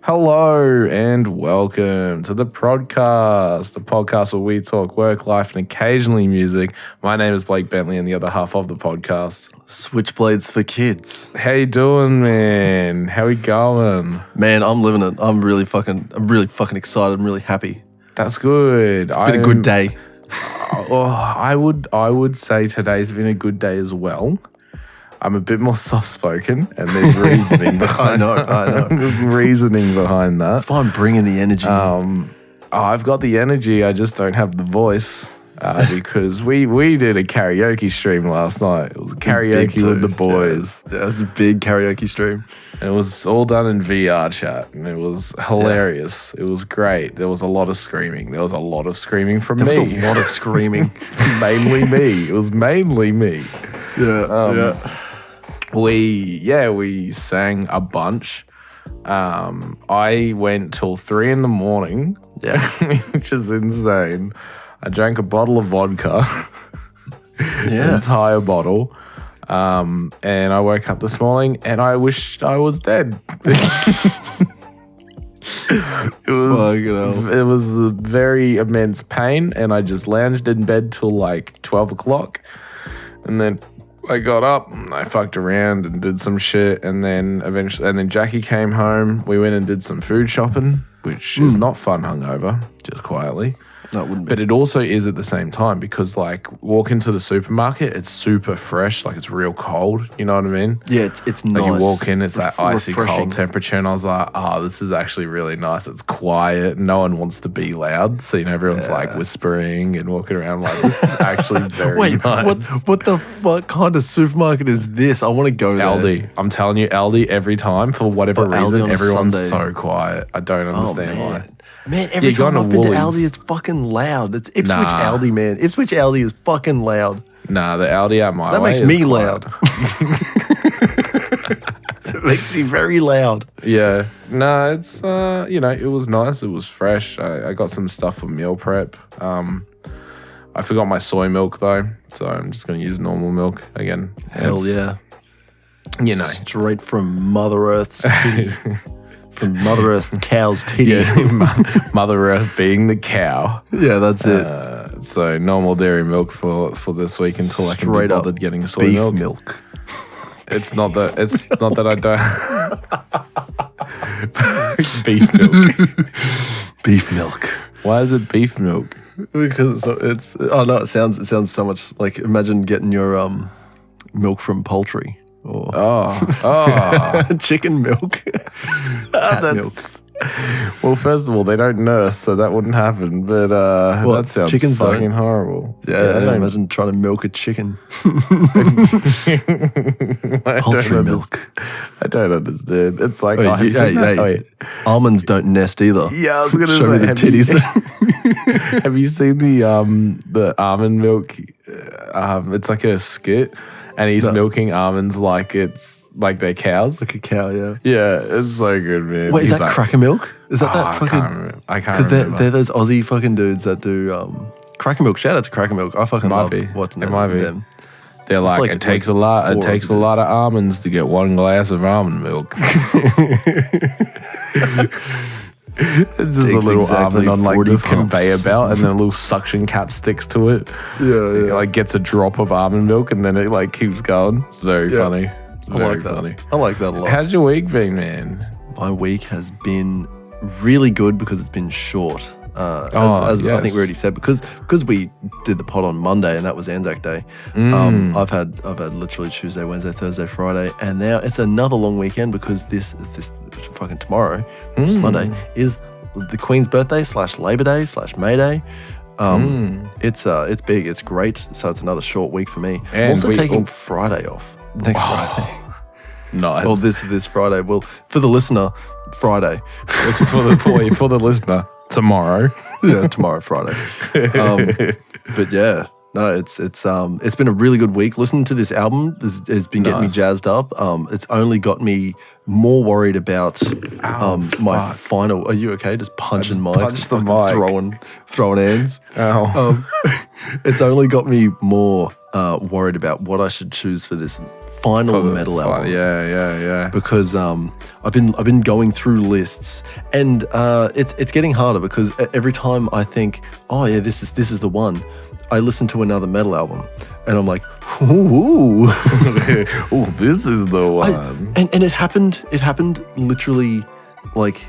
Hello and welcome to the Prod.Cast, the podcast where we talk work, life, and occasionally music. My name is Blake Bentley, and the other half of the podcast, Switchblades for Kids. How you doing, man? How we going? Man, I'm living it. I'm really fucking excited. I'm really happy. That's good. It's been a good day. I would say today's been a good day as well. I'm a bit more soft-spoken, and there's reasoning behind. I know. There's reasoning behind that. That's why I'm bringing the energy. I've got the energy. I just don't have the voice because we did a karaoke stream last night. It was karaoke with the boys. Yeah, it was a big karaoke stream. And it was all done in VR chat, and it was hilarious. Yeah. It was great. There was a lot of screaming. There was a lot of screaming from me. There was a lot of screaming. Mainly me. It was mainly me. Yeah. We sang a bunch. I went till 3 a.m. Yeah. Which is insane. I drank a bottle of vodka. Yeah. An entire bottle. And I woke up this morning and I wished I was dead. It was a very immense pain, and I just lounged in bed till like 12 o'clock. And then I got up, I fucked around and did some shit, and then Jackie came home. We went and did some food shopping, which is not fun hungover, just quietly. No, it wouldn't be. But it also is at the same time because, like, walk into the supermarket, it's super fresh, like it's real cold. You know what I mean? Yeah, it's nice. Like you walk in, it's that icy refreshing. cold temperature, and I was like, this is actually really nice. It's quiet. No one wants to be loud, so everyone's like whispering and walking around like this is actually very nice. What the fuck kind of supermarket is this? I want to go there. Aldi. I'm telling you, Aldi every time for whatever reason, everyone's so quiet. I don't understand why. Man, every time I've been to Aldi, it's fucking loud. It's Ipswich Aldi, man. Ipswich Aldi is fucking loud. Nah, the Aldi out my way. That makes me loud. It makes me very loud. Yeah. No, it's, it was nice. It was fresh. I got some stuff for meal prep. I forgot my soy milk, though, so I'm just going to use normal milk again. Hell yeah. Straight from Mother Earth's From Mother Earth cow's titty. Yeah, Mother Earth being the cow. Yeah, that's it. So normal dairy milk for this week until I can be bothered getting soy milk. It's not that I don't. Beef milk. Beef milk. Why is it beef milk? Because it sounds so much like, imagine getting your milk from poultry. Chicken milk. Milk. Well, first of all, they don't nurse, so that wouldn't happen. But that sounds fucking horrible. Yeah, imagine trying to milk a chicken. Poultry milk. I don't understand. It's like, almonds don't nest either. Yeah, I was gonna show me the titties. Have you seen the almond milk? It's like a skit. And he's milking almonds like it's like they're cows. Like a cow, yeah. Yeah, it's so good, man. Wait, is that Cracker Milk? Is that fucking... I can't remember. Because they're those Aussie fucking dudes that do Cracker Milk. Shout out to Cracker Milk. I fucking love watching them. They're like, it takes a lot of almonds to get one glass of almond milk. It's just a little almond on like this conveyor belt, and then a little suction cap sticks to it. Yeah. It like gets a drop of almond milk, and then it like keeps going. It's very funny. I like that. I like that a lot. How's your week been, man? My week has been really good because it's been short. As I think we already said, because we did the pod on Monday and that was Anzac Day. I've had literally Tuesday, Wednesday, Thursday, Friday, and now it's another long weekend because this fucking tomorrow, which is Monday, is the Queen's birthday / Labor Day / May Day. It's big, it's great. So it's another short week for me. And I'm also taking Friday off next Friday. Nice. Well, this Friday. Well, for the listener, Friday. It's for the listener. Tomorrow. Yeah, tomorrow, Friday. But yeah, no, it's been a really good week. Listening to this album has been getting me jazzed up. It's only got me more worried about my final. Are you okay? Just punching mics, punch the mic, throwing hands. Ow. It's only got me more worried about what I should choose for this final metal album. Yeah. Because I've been going through lists, and it's getting harder because every time I think, oh yeah, this is the one, I listen to another metal album, and I'm like, ooh, oh, this is the one. And it happened literally like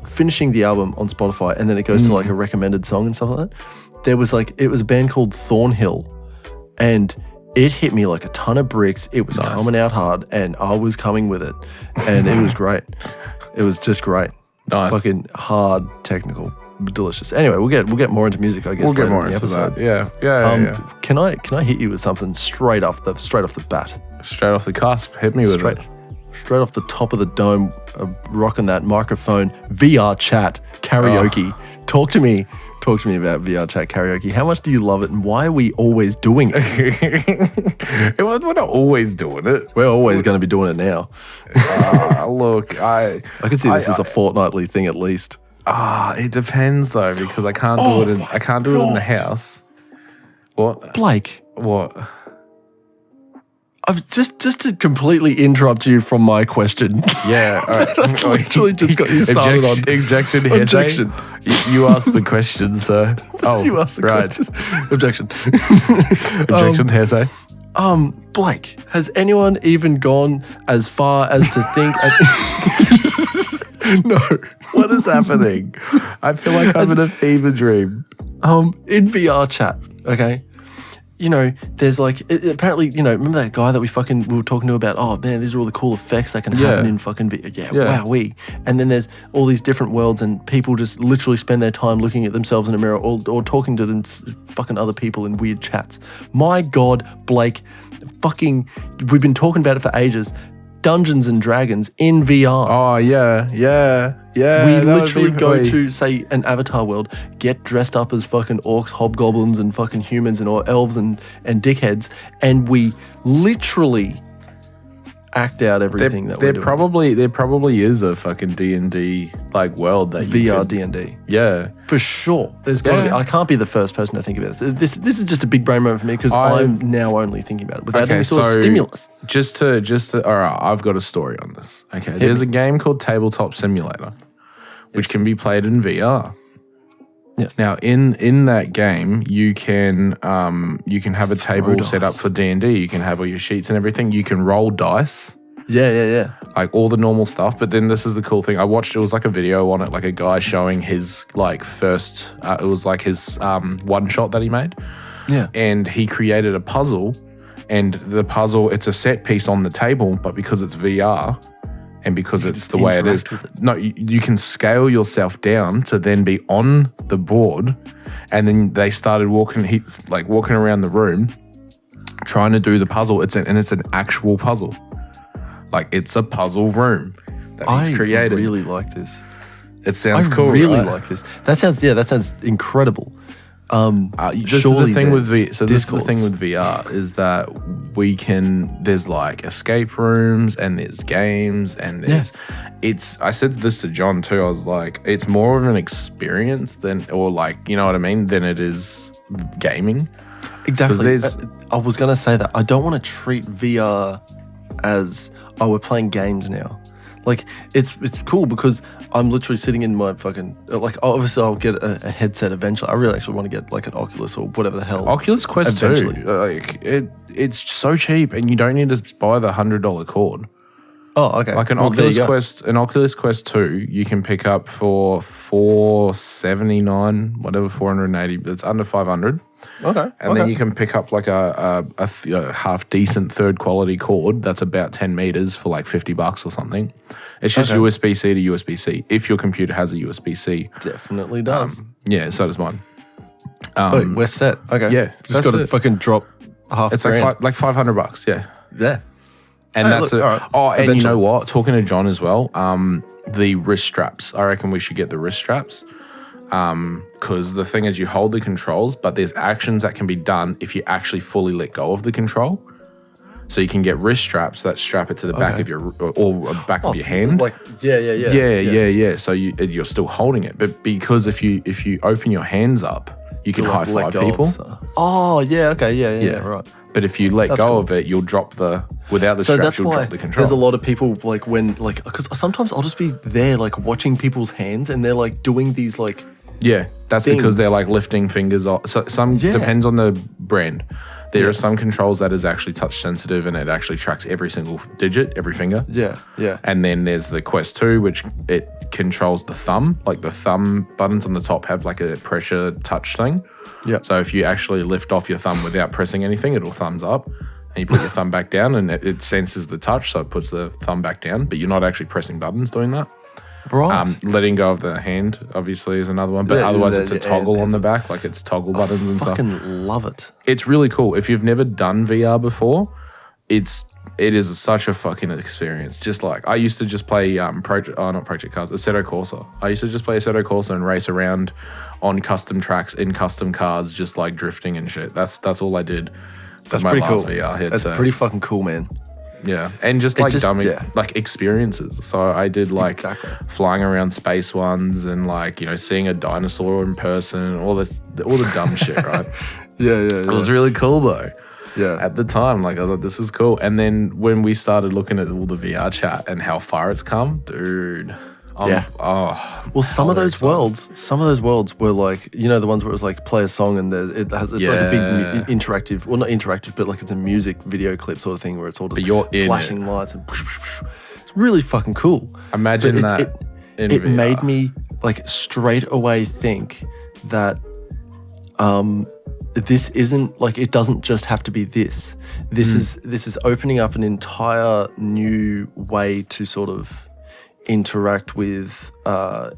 finishing the album on Spotify, and then it goes to like a recommended song and stuff like that. It was a band called Thornhill, and it hit me like a ton of bricks. It was coming out hard, and I was coming with it, and it was great. It was just great. Nice. Fucking hard, technical, delicious. Anyway, we'll get more into music, I guess. We'll get later more in the into episode. that. Yeah. Can I hit you with something straight off the bat? Straight off the cusp. Hit me with it. Straight off the top of the dome, rocking that microphone. VR chat karaoke. Talk to me about VR chat karaoke. How much do you love it, and why are we always doing it? We're not always doing it. We're always going to be doing it now. Look, I can see this as a fortnightly thing at least. It depends though, because I can't do it in the house. What? Blake. What? I've just to completely interrupt you from my question. Yeah, all right. I've literally just got you started on objection. You asked the question, sir. Oh, you asked the question. Objection. Objection, hearsay. Blake, has anyone even gone as far as to think? No. What is happening? I feel like I'm in a fever dream. In VR chat, okay. You know, there's like, apparently, you know, remember that guy that we were talking to about, oh man, these are all the cool effects that can happen in fucking VR. Yeah, wow, And then there's all these different worlds, and people just literally spend their time looking at themselves in a mirror or talking to them, fucking other people in weird chats. My God, Blake, we've been talking about it for ages. Dungeons and Dragons in VR. Oh, yeah. We literally go to, say, an avatar world, get dressed up as fucking orcs, hobgoblins, and fucking humans and elves and dickheads, and we literally act out everything that we're doing. There probably is a fucking D&D like world that VR D&D. Yeah. For sure. There's got to be. I can't be the first person to think about this. This is just a big brain moment for me because I'm now only thinking about it without any sort of stimulus. Just to all right, I've got a story on this. Okay. There's a game called Tabletop Simulator, which can be played in VR. Yes. Now, in that game, you can have a table set up for D&D. You can have all your sheets and everything. You can roll dice. Yeah. Like all the normal stuff. But then this is the cool thing. I watched, it was like a video on it, like a guy showing his like first, it was like his one shot that he made. Yeah. And he created a puzzle. And the puzzle, it's a set piece on the table, but because it's VR, and because it's the way it is, no, you can scale yourself down to then be on the board. And then they started walking around the room, trying to do the puzzle. It's an actual puzzle. Like it's a puzzle room that he's created. I really like this. It sounds cool. I really like this. That sounds incredible. This is the thing with VR is that there's like escape rooms and there's games and there's I said this to John too. I was like, it's more of an experience than it is gaming. Exactly. I was gonna say that I don't want to treat VR as we're playing games now. Like it's cool because I'm literally sitting in my fucking obviously I'll get a headset eventually. I really actually want to get like an Oculus or whatever the hell. Oculus Quest 2. It's so cheap and you don't need to buy the $100 cord. Oh, okay. Like an Oculus Quest 2, you can pick up for $479, whatever, $480. It's under $500. Okay. And then you can pick up like a half decent third quality cord that's about 10 meters for like $50 or something. It's just USB-C to USB-C. If your computer has a USB-C, definitely does. Yeah, so does mine. We're set. Okay. Yeah, just got to fucking drop half. It's like $500. Yeah. Yeah. And that's it. Right. Oh, and you know what? Talking to John as well, the wrist straps. I reckon we should get the wrist straps. Because the thing is, you hold the controls, but there's actions that can be done if you actually fully let go of the control. So you can get wrist straps that strap it to the back of your of your hand. Like yeah. So you're still holding it, but because if you open your hands up, you can high five people. Oh yeah, okay, yeah, right. But if you let go of it, you'll drop without the straps, you'll drop the control. There's a lot of people like because sometimes I'll just be there like watching people's hands and they're like doing these like. Yeah, that's things. Because they're like lifting fingers off. So depends on the brand. There are some controls that is actually touch sensitive and it actually tracks every single digit, every finger. Yeah, yeah. And then there's the Quest 2, which it controls the thumb. Like the thumb buttons on the top have like a pressure touch thing. Yeah. So if you actually lift off your thumb without pressing anything, it'll thumbs up. And you put your thumb back down and it senses the touch, so it puts the thumb back down. But you're not actually pressing buttons doing that. Right. Letting go of the hand, obviously, is another one. But otherwise, it's a toggle on the back. Like, it's toggle buttons and stuff. I fucking love it. It's really cool. If you've never done VR before, it is such a fucking experience. Just like, I used to just play not Project Cars, Assetto Corsa. I used to just play Assetto Corsa and race around on custom tracks in custom cars, just like drifting and shit. That's all I did. That's pretty cool. VR headset. That's pretty fucking cool, man. Yeah, and just like like experiences. So I did like flying around space ones and like, you know, seeing a dinosaur in person, all the dumb shit, right? Yeah. It was really cool though. Yeah. At the time, like I was like, this is cool. And then when we started looking at all the VR chat and how far it's come, dude. Well, some of those worlds were like, you know, the ones where it was like play a song and it's like a big interactive, well, not interactive, but like it's a music video clip sort of thing where it's all just flashing lights and it's really fucking cool. Imagine that. It made me like straight away think that this isn't like, it doesn't just have to be this. This is opening up an entire new way to sort of interact with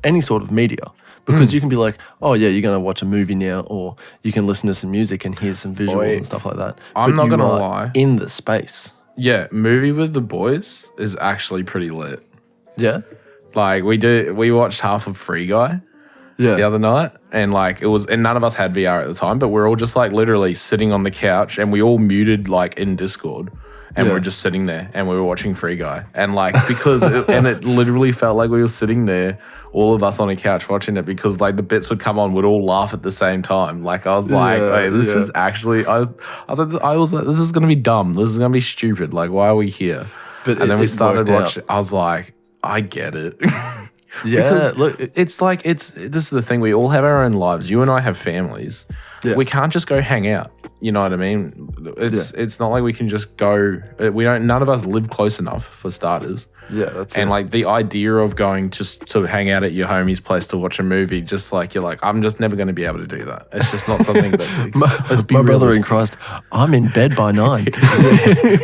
any sort of media, because you can be like, oh yeah, you're going to watch a movie now, or you can listen to some music and hear some visuals and stuff like that. I'm not going to lie. In the space. Yeah, movie with the boys is actually pretty lit. Yeah? Like we watched half of Free Guy the other night, and like and none of us had VR at the time, but we're all just like literally sitting on the couch and we all muted like in Discord. And we're just sitting there and we were watching Free Guy. And like, because, it literally felt like we were sitting there, all of us on a couch watching it, because like the bits would come on, we'd all laugh at the same time. Like I was like, wait, this is actually, I was like, this is going to be dumb. This is going to be stupid. Like, why are we here? And then we started watching, I was like, I get it. Because look, this is the thing. We all have our own lives. You and I have families. Yeah. We can't just go hang out. You know what I mean? It's not like we can just go. None of us live close enough for starters. Yeah, that's and like the idea of going just to hang out at your homie's place to watch a movie, just like you're like, I'm just never going to be able to do that. It's just not something that. Let's be my brother in Christ. I'm in bed by 9.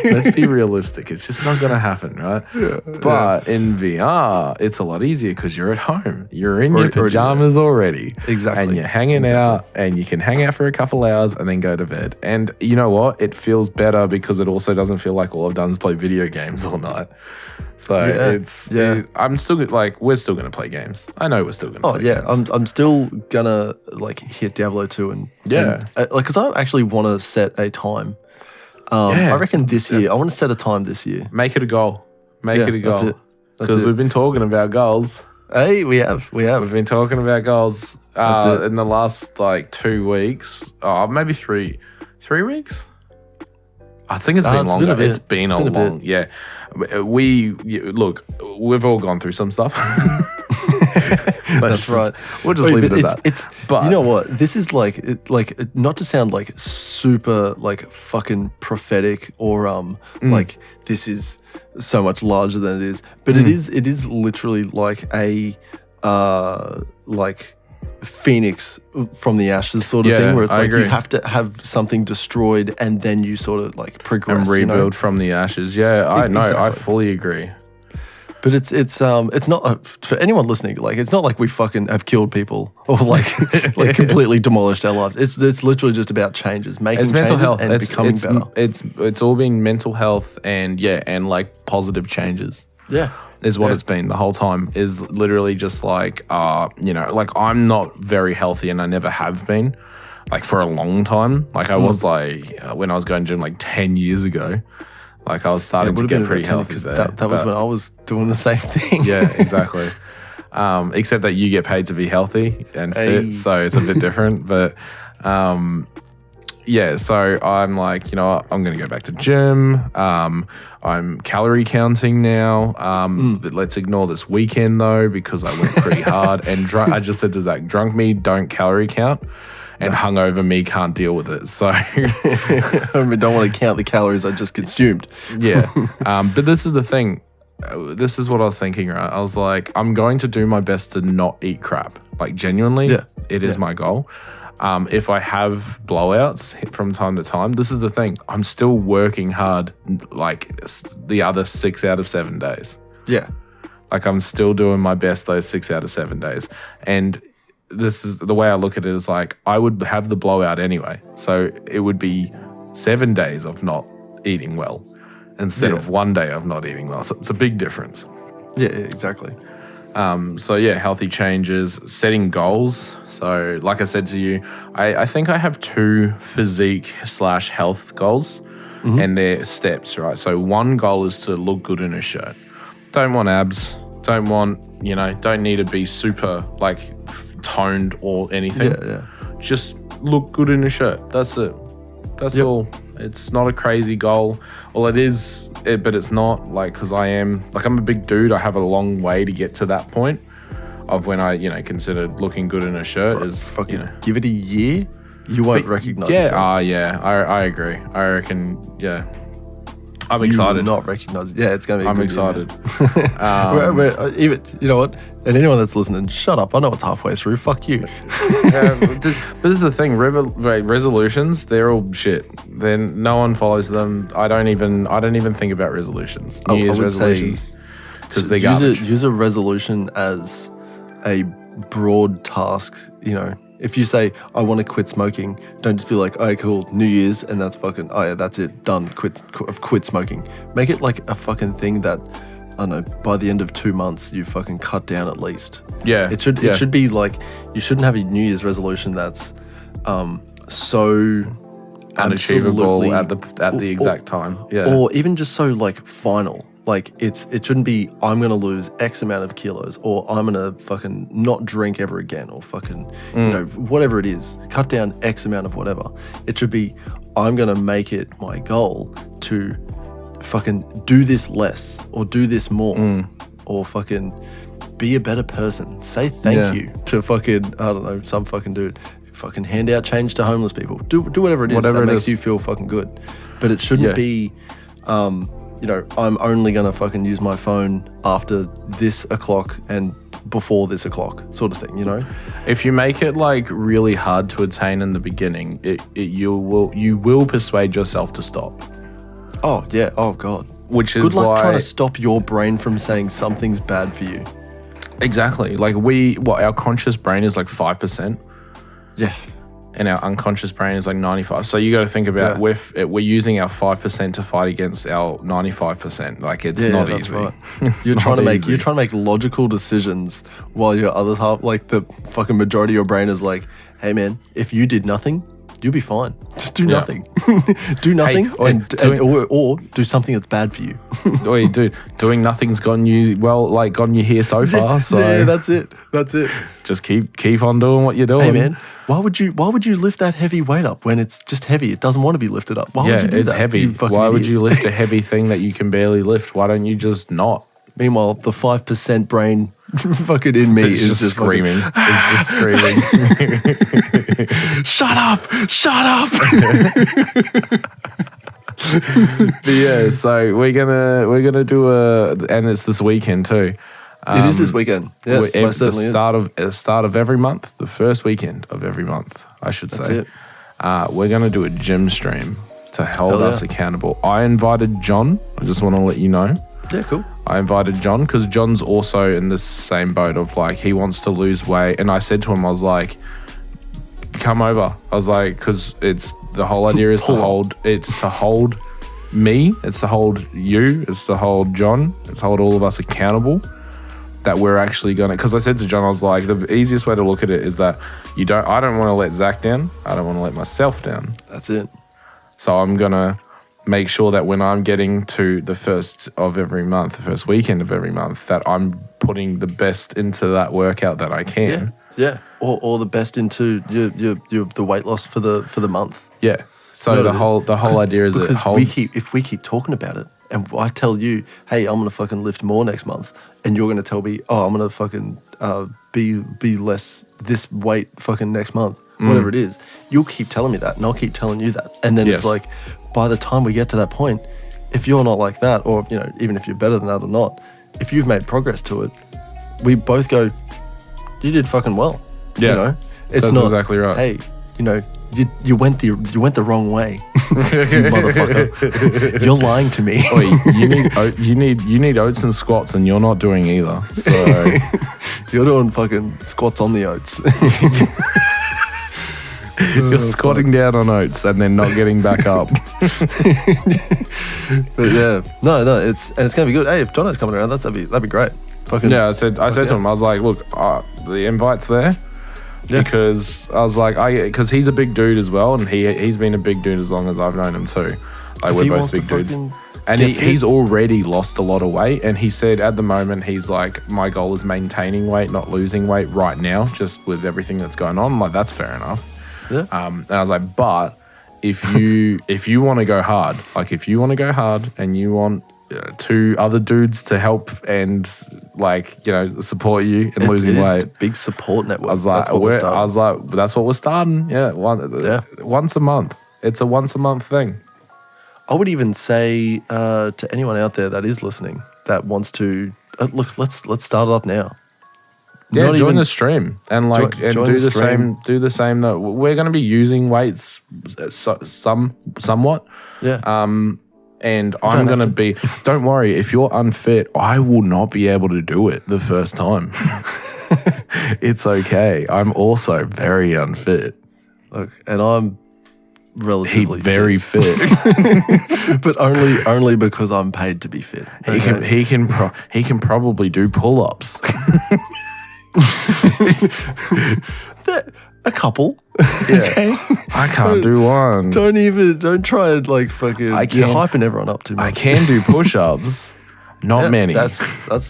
Let's be realistic. It's just not going to happen, right? Yeah, but in VR, it's a lot easier because you're at home. You're in your pajamas already. Exactly. And you're hanging out, and you can hang out for a couple hours and then go to bed. And you know what? It feels better because it also doesn't feel like all I've done is play video games all night. So I'm still like, we're still gonna play games. I know we're still gonna play games. I'm still gonna like hit Diablo 2 and like, because I actually want to set a time. I reckon this year I want to set a time this year. Make it a goal. Make it a goal. Because we've been talking about goals. Hey, we have. We've been talking about goals in the last like 2 weeks. Maybe 3 weeks. I think it's been longer. It's been a long. Yeah, we've all gone through some stuff. That's right. We'll just leave it at that. But you know what? This is like not to sound like super like fucking prophetic or like this is so much larger than it is, but it is literally like a like phoenix from the ashes sort of thing, where it's like you have to have something destroyed and then you sort of like progress and rebuild from the ashes. I know. I fully agree. But it's not for anyone listening. Like, it's not like we fucking have killed people or like like completely demolished our lives. It's literally just about changes, making changes mental health and becoming better. It's all been mental health and like positive changes. Yeah. Is what it's been the whole time, is literally just like, like I'm not very healthy and I never have been, like for a long time. Like I was like, when I was going to gym like 10 years ago, like I was starting to get pretty healthy there. That was when I was doing the same thing. Yeah, exactly. Except that you get paid to be healthy and fit, so it's a bit different. But Yeah, so I'm like, you know what, I'm going to go back to gym. I'm calorie counting now. But let's ignore this weekend, though, because I went pretty hard. And I just said to Zakk, drunk me, don't calorie count. And hungover me can't deal with it. So I don't want to count the calories I just consumed. Yeah. But this is the thing. This is what I was thinking, right? I was like, I'm going to do my best to not eat crap. Like, genuinely, it is my goal. If I have blowouts from time to time, this is the thing. I'm still working hard, like, the other 6 out of 7 days. Yeah. Like, I'm still doing my best those 6 out of 7 days. And this is the way I look at it is like, I would have the blowout anyway. So it would be 7 days of not eating well instead of 1 day of not eating well. So it's a big difference. Yeah, exactly. So yeah, healthy changes, setting goals. So like I said to you, I think I have 2 physique/health goals and they're steps, right? So one goal is to look good in a shirt. Don't want abs, don't need to be super like toned or anything. Yeah. Just look good in a shirt. That's it. That's all. It's not a crazy goal. Well, it is, but it's not like, because I'm a big dude. I have a long way to get to that point of when I, consider looking good in a shirt is fucking give it a year. You won't recognize yourself. I agree. I reckon, I'm excited. You will not recognize it. Yeah, it's going to be I'm excited. Even, you know what? And anyone that's listening, shut up. I know it's halfway through. Fuck you. But this is the thing. Resolutions, they're all shit. Then no one follows them. I don't even think about resolutions. New Year's resolutions, because they're garbage. Use a resolution as a broad task. If you say, I want to quit smoking, don't just be like, oh, cool, New Year's, and that's fucking, oh yeah, that's it, done, quit smoking. Make it like a fucking thing that, I don't know, by the end of 2 months, you fucking cut down at least. Yeah. It should be like, you shouldn't have a New Year's resolution that's so unachievable at the exact time. Yeah. Or even just so like final. Like it shouldn't be, I'm going to lose X amount of kilos, or I'm going to fucking not drink ever again, or fucking, whatever it is, cut down X amount of whatever. It should be, I'm going to make it my goal to fucking do this less, or do this more, or fucking be a better person. Say thank you to fucking, I don't know, some fucking dude. Fucking hand out change to homeless people. Do whatever it is that makes you feel fucking good. But it shouldn't be, I'm only going to fucking use my phone after this o'clock and before this o'clock sort of thing, If you make it like really hard to attain in the beginning, you will persuade yourself to stop. Oh, yeah. Oh, God. Which is good luck why... trying to stop your brain from saying something's bad for you. Exactly. Like our conscious brain is like 5%. Yeah. And our unconscious brain is like 95%. So you got to think about we're using our 5% to fight against our 95%. Like it's not easy. Right. You're trying to make logical decisions while your other half, like the fucking majority of your brain is like, hey man, if you did nothing, you'll be fine. Just do nothing. Do nothing, or do something that's bad for you. Oi, dude, doing nothing's gotten you here so far. So yeah, that's it. Just keep on doing what you're doing. Hey man, why would you lift that heavy weight up when it's just heavy? It doesn't want to be lifted up. Why would you do it's that? Heavy. Why would you lift a heavy thing that you can barely lift? Why don't you just not? Meanwhile, the 5% brain fucking in me is just screaming. It's just screaming. Shut up! But yeah, so we're gonna do and it's this weekend too. It is this weekend. Yes, most certainly is. Start of every month, the first weekend of every month, I should say. That's it. We're gonna do a gym stream to hold us accountable. I invited John. I just want to let you know. Yeah, cool. I invited John because John's also in this same boat of like he wants to lose weight, and I said to him, I was like, come over. I was like, because it's the whole idea is to hold me, it's to hold you, it's to hold John, it's to hold all of us accountable that we're actually gonna, because I said to John, I was like, the easiest way to look at it is that I don't want to let Zakk down, I don't want to let myself down. That's it. So I'm gonna make sure that when I'm getting to the first weekend of every month, that I'm putting the best into that workout that I can. Yeah. Or the best into your the weight loss for the month. Yeah. So the whole idea is it holds. If we keep talking about it, and I tell you, hey, I'm gonna fucking lift more next month, and you're gonna tell me, oh, I'm gonna fucking be less this weight fucking next month, whatever it is, you'll keep telling me that, and I'll keep telling you that, and then it's like, by the time we get to that point, if you're not like that, or even if you're better than that or not, if you've made progress to it, we both go, you did fucking well. Yeah, it's that's not exactly right. Hey, you went the wrong way, you motherfucker. You're lying to me. You need oats and squats, and you're not doing either. So you're doing fucking squats on the oats. You're squatting down on oats and then not getting back up. But yeah, no, it's gonna be good. Hey, if Jono's coming around, that'd be great. Fucking I said to him, I was like, look, the invite's there. Yeah. Because I was like, because he's a big dude as well, and he's been a big dude as long as I've known him too. Like, we're both big dudes. And he's already lost a lot of weight, and he said at the moment he's like, my goal is maintaining weight, not losing weight right now, just with everything that's going on. I'm like, that's fair enough. Yeah. And I was like, but if you want to go hard, and you want two other dudes to help and support you in losing weight, it's a big support network. I was like, that's what we're starting. Yeah, once a month. It's a once a month thing. I would even say to anyone out there that is listening that wants to look, let's start it up now. Yeah, join the stream and do the same. Do the same. That we're going to be using weights somewhat. Yeah. And I'm going to be. Don't worry, if you're unfit, I will not be able to do it the first time. It's okay. I'm also very unfit. Look, and I'm relatively very fit. But only because I'm paid to be fit. Okay? He can probably do pull-ups. A couple. Yeah. Okay. I can't do one. Don't try and fucking. You're hyping everyone up too much. I can do push-ups. Not many. That's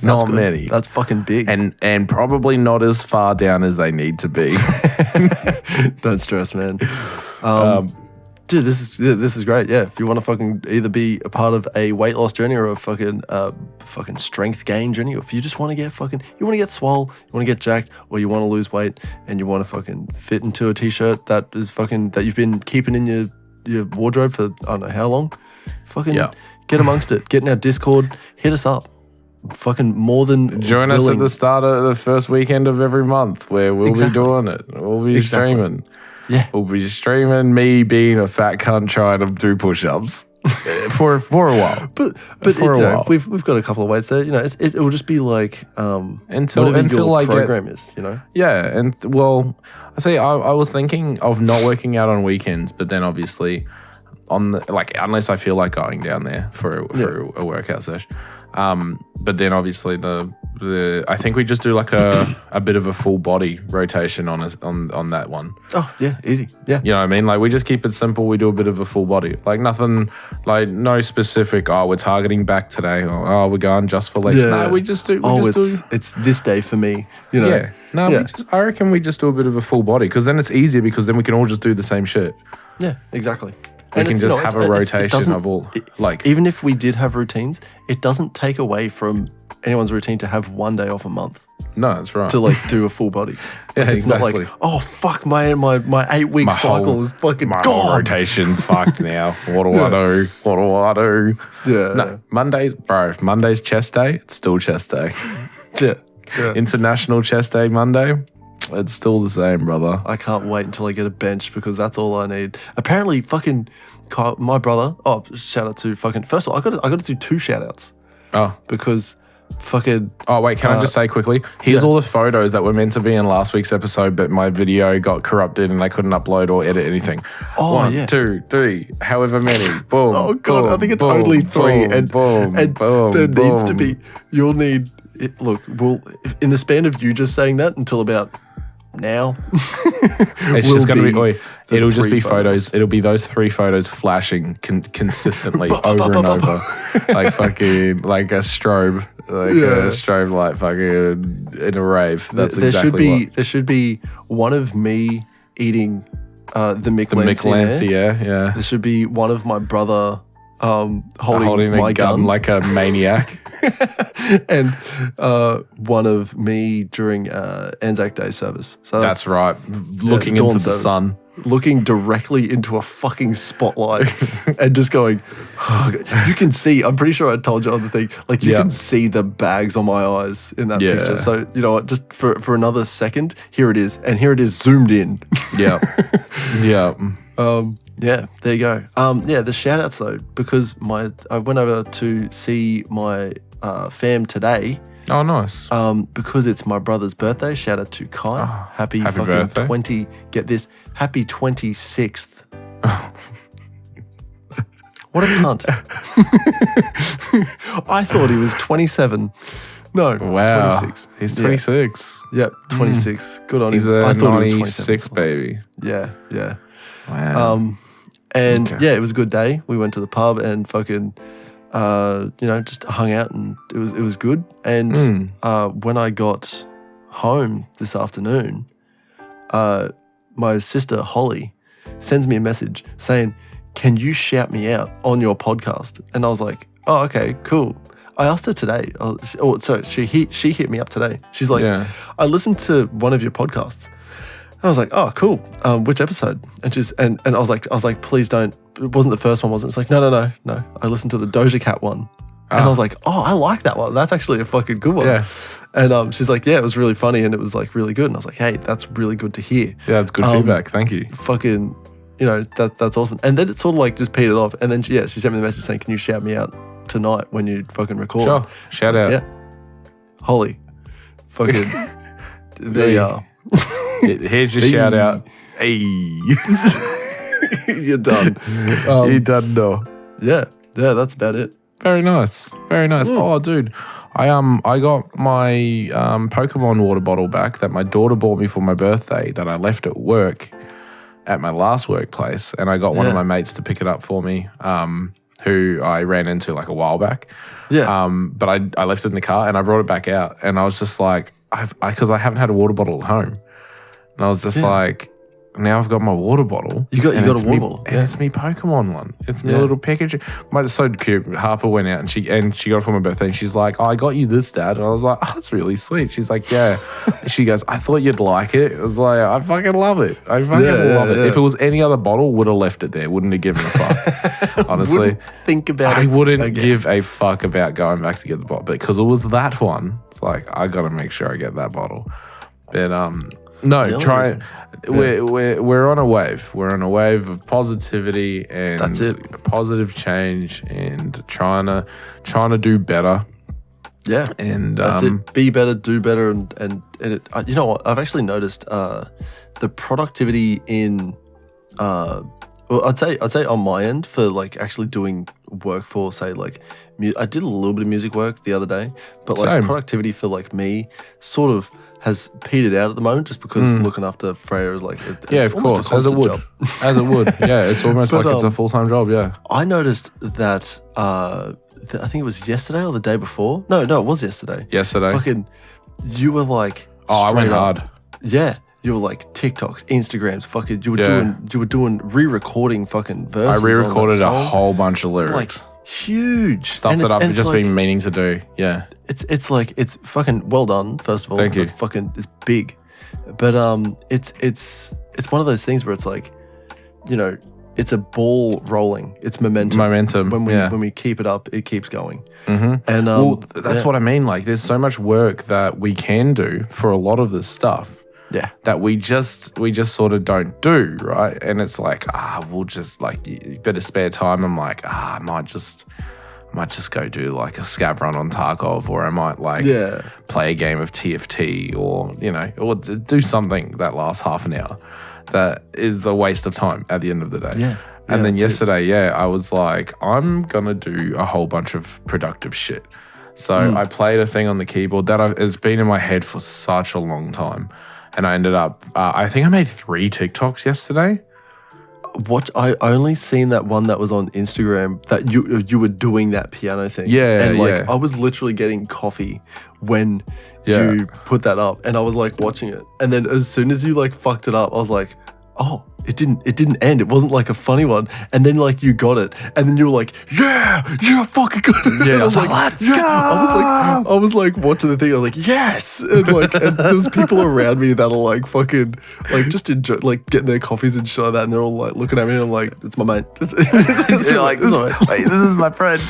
not good. many. That's fucking big. And probably not as far down as they need to be. Don't stress, man. Dude, this is great. Yeah, if you want to fucking either be a part of a weight loss journey or a fucking strength gain journey, or if you just want to get swole, you want to get jacked, or you want to lose weight and you want to fucking fit into a t-shirt that you've been keeping in your wardrobe for I don't know how long, get amongst it. Get in our Discord. Hit us up. Fucking more than join us at the start of the first weekend of every month where we'll be doing it. We'll be streaming. Yeah. We'll be streaming me being a fat cunt trying to do push-ups for a while. But for a while. We've got a couple of ways there. It will just be like until your program is. Yeah, and well, I was thinking of not working out on weekends, but then obviously unless I feel like going down there for a workout session. But then obviously I think we just do like a bit of a full body rotation on that one. Oh yeah, easy. Yeah. You know what I mean? Like we just keep it simple. We do a bit of a full body. Like nothing, like no specific, we're targeting back today, or we're going just for legs. Yeah. No, we just do. It's this day for me. Yeah. No, I reckon we just do a bit of a full body because then it's easier because then we can all just do the same shit. Yeah, exactly. We can just have a rotation of all. Even if we did have routines, it doesn't take away from anyone's routine to have one day off a month. No, that's right. To do a full body. Yeah, it's exactly. not like, oh fuck, my 8-week cycle is fucking my gone. Whole rotation's fucked now. What do I do? What do I do? Yeah. No, if Monday's chest day, it's still chest day. Yeah. International chest day Monday. It's still the same, brother. I can't wait until I get a bench because that's all I need. Apparently, fucking Kyle, my brother. Oh, shout out to fucking. First of all, I got to do 2 shout outs. Oh, because fucking. Oh wait, can I just say quickly? Here's all the photos that were meant to be in last week's episode, but my video got corrupted and I couldn't upload or edit anything. Oh, 1, 2, 3, however many. Boom. Oh god, boom, I think it's boom, only 3, boom, and boom, and boom, there boom. needs to be. You'll need. Look, in the span of you just saying that until about. Now it's just going to be it'll just be photos. It'll be those 3 photos flashing consistently over and over like fucking like a strobe a strobe light fucking in a rave. That's exactly what there should be one of me eating the Mick Lancier, yeah. There should be one of my brother holding my a gun like a maniac. And one of me during Anzac Day service. So that's right. Looking into the sun. Looking directly into a fucking spotlight and just going, oh, you can see, I'm pretty sure I told you on the thing, like you can see the bags on my eyes in that picture. So, you know what, just for another second, here it is. And here it is zoomed in. Yeah. Yeah. Yeah, there you go. The shout outs though, because I went over to see my fam today. Oh, nice. Because it's my brother's birthday. Shout out to Kai. Happy fucking birthday. Get this. Happy 26th. What a cunt. I thought he was 27. No, wow. 26. He's 26. Yep, 26. Good on He's him. I thought he was 26, baby. Yeah, yeah. Wow. It was a good day. We went to the pub and fucking just hung out, and it was good. And when I got home this afternoon, my sister Holly sends me a message saying, "Can you shout me out on your podcast?" And I was like, "Oh, okay, cool." I asked her today. She hit me up today. She's like, "I listened to one of your podcasts." And I was like, "Oh, cool. Which episode?" And I was like, "Please don't. It wasn't the first one, was it?" It's like, no. I listened to the Doja Cat one. And I was like, "Oh, I like that one. That's actually a fucking good one." Yeah. And she's like, "Yeah, it was really funny and it was like really good." And I was like, "Hey, that's really good to hear." Yeah, it's good feedback. Thank you. Fucking, that's awesome. And then it sort of like just petered off. And then she sent me the message saying, "Can you shout me out tonight when you fucking record?" Sure. Shout out. Yeah. Holly. Fucking, there you are. Here's your shout out. Hey. You're done. You done, no. Yeah, that's about it. Very nice. Very nice. Oh, dude. I got my Pokemon water bottle back that my daughter bought me for my birthday that I left at work at my last workplace, and I got one of my mates to pick it up for me, who I ran into like a while back. Yeah. But I left it in the car and I brought it back out, and I was just like, because I haven't had a water bottle at home, and I was just like, now I've got my water bottle. You got a water bottle, and it's me Pokemon one. It's my little Pikachu. It's so cute. Harper went out and she got it for my birthday, and she's like, "Oh, I got you this, Dad." And I was like, "Oh, that's really sweet." She's like, "Yeah." She goes, "I thought you'd like it." I was like, "I fucking love it. I fucking love it." If it was any other bottle, would have left it there. Wouldn't have given a fuck. Honestly, wouldn't think about it. I wouldn't give a fuck about going back to get the bottle, but because it was that one, it's like I got to make sure I get that bottle. But no, try it. We're on a wave. We're on a wave of positivity and that's it. Positive change, and trying to do better. Yeah, and that's it. Be better, do better, and it, you know what? I've actually noticed the productivity in well, I'd say on my end for like actually doing work for, say, like I did a little bit of music work the other day, but like productivity for like me sort of has petered out at the moment, just because looking after Freya is like of course, as it would, job. As it would, yeah, it's almost like it's a full-time job. Yeah, I noticed that I think it was yesterday or the day before. No, it was yesterday. Fucking, you were like, I went hard. Yeah. You were like TikToks, Instagrams, fucking. You were doing re-recording fucking verses. I re-recorded a whole bunch of lyrics, like huge stuff that I've just been meaning to do. Yeah, it's like it's fucking well done. First of all, thank you. It's big, but it's one of those things where it's like, it's a ball rolling. It's momentum. When we keep it up, it keeps going. Mm-hmm. And that's what I mean. Like, there's so much work that we can do for a lot of this stuff. Yeah, that we just sort of don't do, right? And it's like, we'll just like bit of spare time. I'm like, I might just go do like a scav run on Tarkov, or I might like play a game of TFT, or or do something that lasts half an hour. That is a waste of time at the end of the day. Yeah. And then yesterday, I was like, I'm gonna do a whole bunch of productive shit. So I played a thing on the keyboard that it's been in my head for such a long time. And I ended up, I think I made 3 TikToks yesterday. What? I only seen that one that was on Instagram that you were doing that piano thing. Yeah, and like I was literally getting coffee when you put that up, and I was like watching it. And then as soon as you like fucked it up, I was like, oh, it didn't end. It wasn't like a funny one. And then like you got it, and then you were like, yeah, fucking got it. Yeah, I was like, let's go. go. I was like watching the thing. I was like, yes, and like, and there's people around me that are like fucking like just enjoy, like getting their coffees and shit like that, and they're all like looking at me, and I'm like, it's my mate. You're like, this is my friend.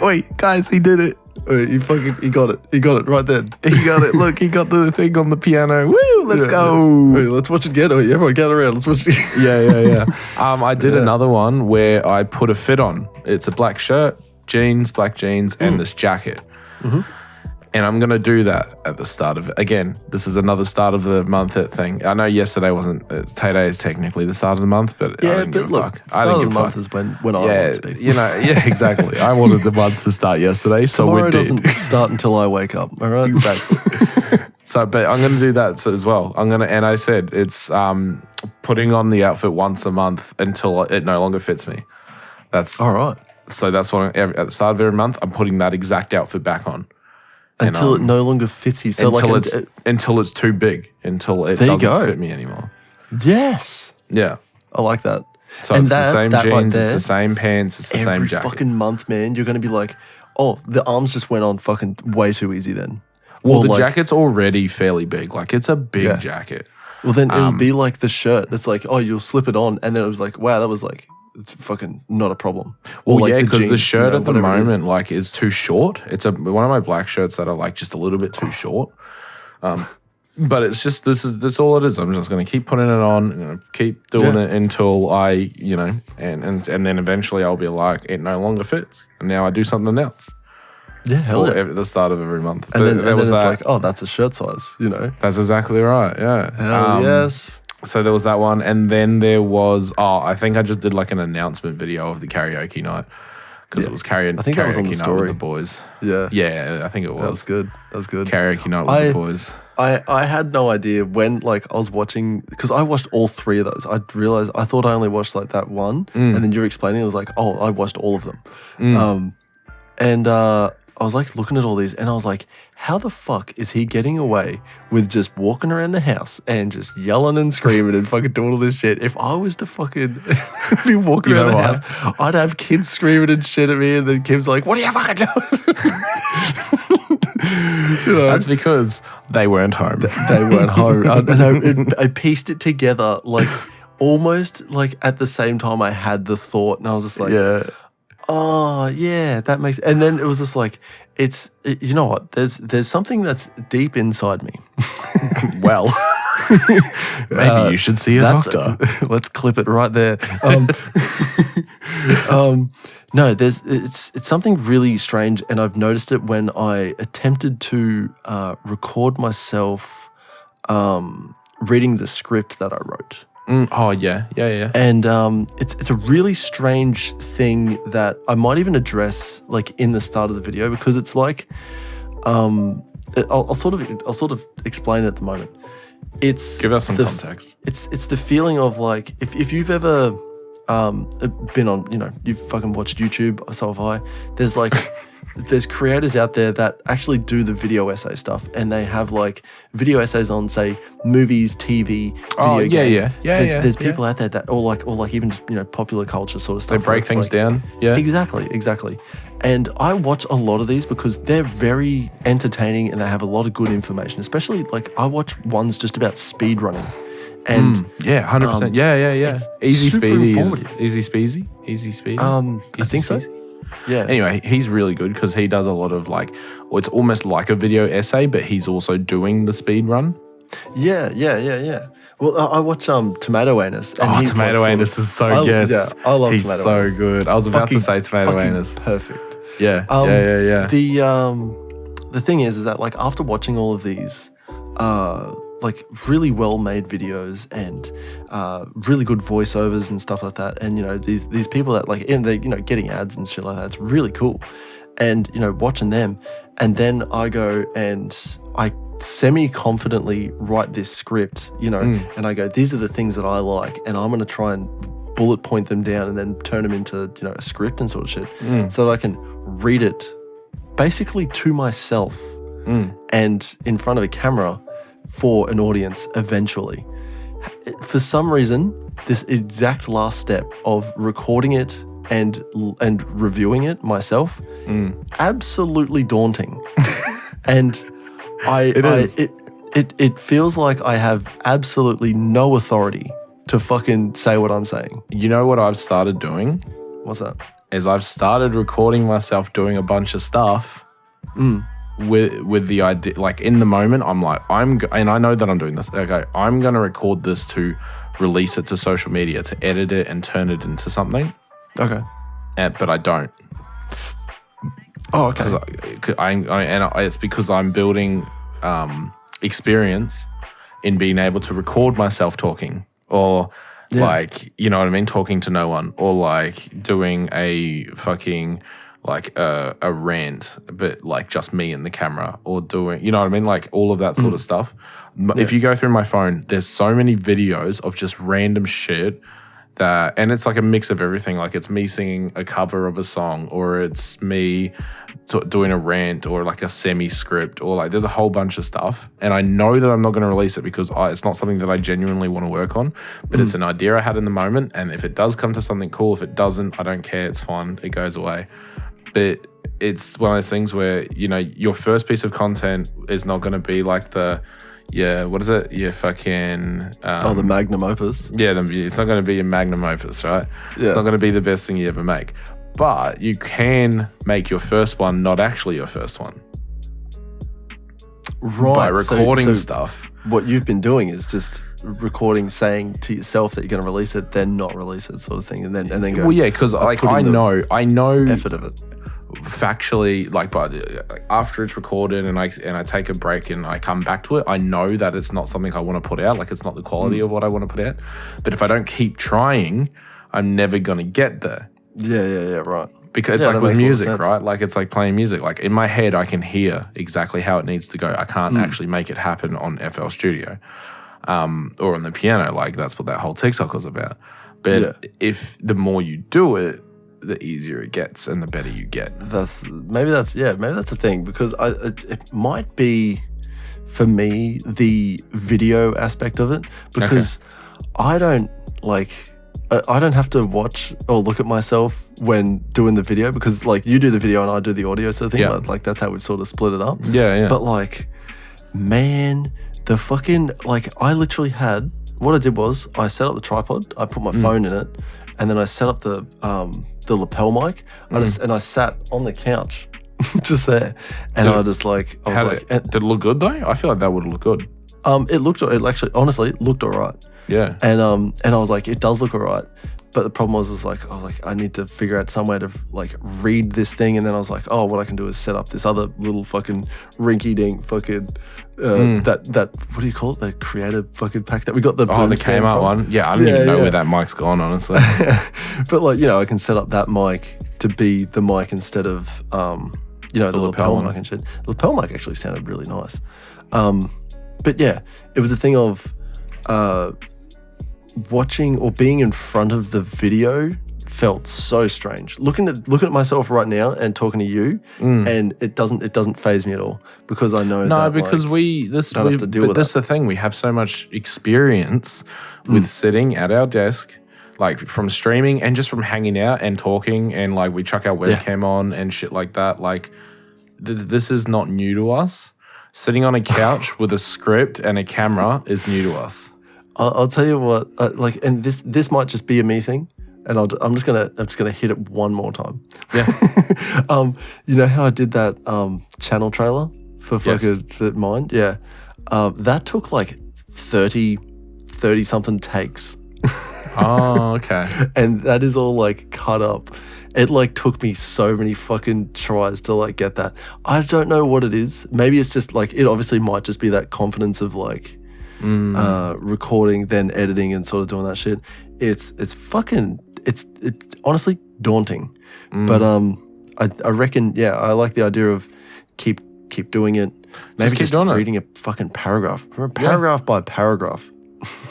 Wait, guys, he did it. He got it. He got it right then. He got it. Look, he got the thing on the piano. Woo, let's go. Wait, let's watch it again. Everyone gather around. Let's watch it Yeah. I did another one where I put a fit on. It's a black shirt, black jeans, and this jacket. Mm-hmm. And I'm going to do that at the start of it. Again, this is another start of the month thing. I know yesterday wasn't, today is technically the start of the month, but I didn't give a fuck. I didn't give a fuck. Is when I want it to be. Exactly. I wanted the month to start yesterday, so we did. Tomorrow doesn't start until I wake up, all right? Exactly. But I'm going to do that as well. And I said it's putting on the outfit once a month until it no longer fits me. That's all right. So that's what at the start of every month, I'm putting that exact outfit back on. Until it no longer fits you. So until it's too big, until it doesn't fit me anymore. Yes. Yeah. I like that. So it's the same jeans, right it's the same pants, it's the same jacket. Every fucking month, man, you're going to be like, oh, the arms just went on fucking way too easy then. Well, the jacket's already fairly big. Like, it's a big jacket. Well, then it would be like the shirt. It's like, oh, you'll slip it on. And then it was like, wow, that was like, it's fucking not a problem. Well, like because the shirt at the moment like is too short. It's one of my black shirts that are like just a little bit too short. But it's just that's all it is. I'm just going to keep putting it on. I'm going to keep doing it until I, and then eventually I'll be like, it no longer fits, and now I do something else. Yeah, hell yeah. At the start of every month. And then it's like, oh, that's a shirt size, That's exactly right. Yeah. Hell yes. So there was that one, and then there was I think I just did like an announcement video of the karaoke night because it was karaoke. I think that was on the night story with the boys. Yeah, I think it was. That was good. Karaoke night with the boys. I had no idea when like I was watching because I watched all three of those. I realized I thought I only watched like that one, and then you were explaining it was like, oh, I watched all of them. And I was like looking at all these and I was like, how the fuck is he getting away with just walking around the house and just yelling and screaming and fucking doing all this shit? If I was to fucking be walking around the house, I'd have kids screaming and shit at me and then Kim's like, what are you fucking doing? That's because they weren't home. They weren't home. I pieced it together like almost like at the same time I had the thought and I was just like, oh yeah, that makes. And then it was just like, you know what? There's something that's deep inside me. Well, maybe you should see a doctor. Let's clip it right there. No, it's something really strange, and I've noticed it when I attempted to record myself reading the script that I wrote. Oh yeah. And it's a really strange thing that I might even address like in the start of the video because it's like I'll sort of explain it at the moment. Give us some context. It's the feeling of like if you've ever been on, you've fucking watched YouTube, so have I. There's like there's creators out there that actually do the video essay stuff, and they have like video essays on, say, movies, TV, video games. There's people out there that, or like even just popular culture sort of stuff. They break things down. Yeah, exactly. And I watch a lot of these because they're very entertaining and they have a lot of good information. Especially like I watch ones just about speed running. And 100%. Yeah. Easy speedy. Easy speedy. I think so. Yeah. Anyway, he's really good because he does a lot of like, it's almost like a video essay, but he's also doing the speed run. Yeah. Well, I watch Tomato Anus. And Tomato Anus is so yes. Yeah, I love he's Tomato so Anus. good. I was about to say Tomato Anus. Perfect. Yeah. The thing is that like after watching all of these, like really well made videos and really good voiceovers and stuff like that, and these people that like and they getting ads and shit like that, it's really cool. And watching them, and then I go and I semi-confidently write this script, and I go, these are the things that I like, and I'm gonna try and bullet point them down and then turn them into a script and sort of shit, so that I can read it basically to myself and in front of a camera for an audience eventually. for some reason, this exact last step of recording it and reviewing it myself, absolutely daunting. And it feels like I have absolutely no authority to fucking say what I'm saying. You know what I've started doing? What's that? Is I've started recording myself doing a bunch of stuff with the idea, like in the moment, I'm like, and I know that I'm doing this. Okay, I'm going to record this to release it to social media, to edit it and turn it into something. Okay. But I don't. Oh, okay. It's because I'm building experience in being able to record myself talking, or like, you know what I mean, talking to no one, or like doing a fucking like a rant, but like just me and the camera, or doing, you know what I mean, like all of that sort of stuff. If you go through my phone, there's so many videos of just random shit that, and it's like a mix of everything. Like it's me singing a cover of a song, or it's me doing a rant, or like a semi-script, or like there's a whole bunch of stuff. And I know that I'm not going to release it because it's not something that I genuinely want to work on, but it's an idea I had in the moment. And if it does come to something cool, if it doesn't, I don't care. It's fine. It goes away. But it's one of those things where, you know, your first piece of content is not going to be like what is it? Your fucking... the magnum opus. Yeah, it's not going to be your magnum opus, right? Yeah. It's not going to be the best thing you ever make. But you can make your first one not actually your first one. Right. By recording stuff. What you've been doing is just recording, saying to yourself that you're going to release it, then not release it, sort of thing, and then go. Well, yeah, because like I know effort of it. Factually, like, after it's recorded and I take a break and I come back to it, I know that it's not something I want to put out. Like, it's not the quality of what I want to put out. But if I don't keep trying, I'm never going to get there. Yeah, right. Because it's like with music, right? Like, it's like playing music. Like, in my head, I can hear exactly how it needs to go. I can't actually make it happen on FL Studio or on the piano. Like, that's what that whole TikTok was about. But if the more you do it, the easier it gets and the better you get. Maybe that's the thing, because it might be, for me, the video aspect of it, because I don't have to watch or look at myself when doing the video, because like you do the video and I do the audio sort of thing. Yeah. Like that's how we've sort of split it up. Yeah. But like, man, the fucking, like, I literally had, what I did was I set up the tripod, I put my phone in it, and then I set up the lapel mic, and I sat on the couch just there, and I was like, did it look good though? I feel like that would look good. It actually honestly looked all right. Yeah. And I was like, it does look all right. But the problem was I need to figure out some way to like read this thing. And then I was like, oh, what I can do is set up this other little fucking rinky-dink fucking, that, what do you call it? The creative fucking pack that we got the Kmart one. Yeah, I don't even know where that mic's gone, honestly. But like, you know, I can set up that mic to be the mic instead of, the lapel mic and shit. The lapel mic actually sounded really nice. But yeah, it was a thing of, watching or being in front of the video felt so strange. Looking at myself right now and talking to you, and it doesn't faze me at all, because I know because don't have to deal with that's the thing. We have so much experience with sitting at our desk, like from streaming and just from hanging out and talking, and like we chuck our webcam on and shit like that. Like this is not new to us. Sitting on a couch with a script and a camera is new to us. I'll tell you what, and this might just be a me thing, and I'm just gonna hit it one more time. Yeah. You know how I did that channel trailer for mine? Yeah. That took like 30 something takes. Oh, okay. And that is all like cut up. It like took me so many fucking tries to like get that. I don't know what it is. Maybe it's just like, it obviously might just be that confidence of like recording, then editing and sort of doing that shit. It's honestly daunting. But I reckon, I like the idea of keep doing it. Maybe just reading a fucking paragraph. Paragraph by paragraph.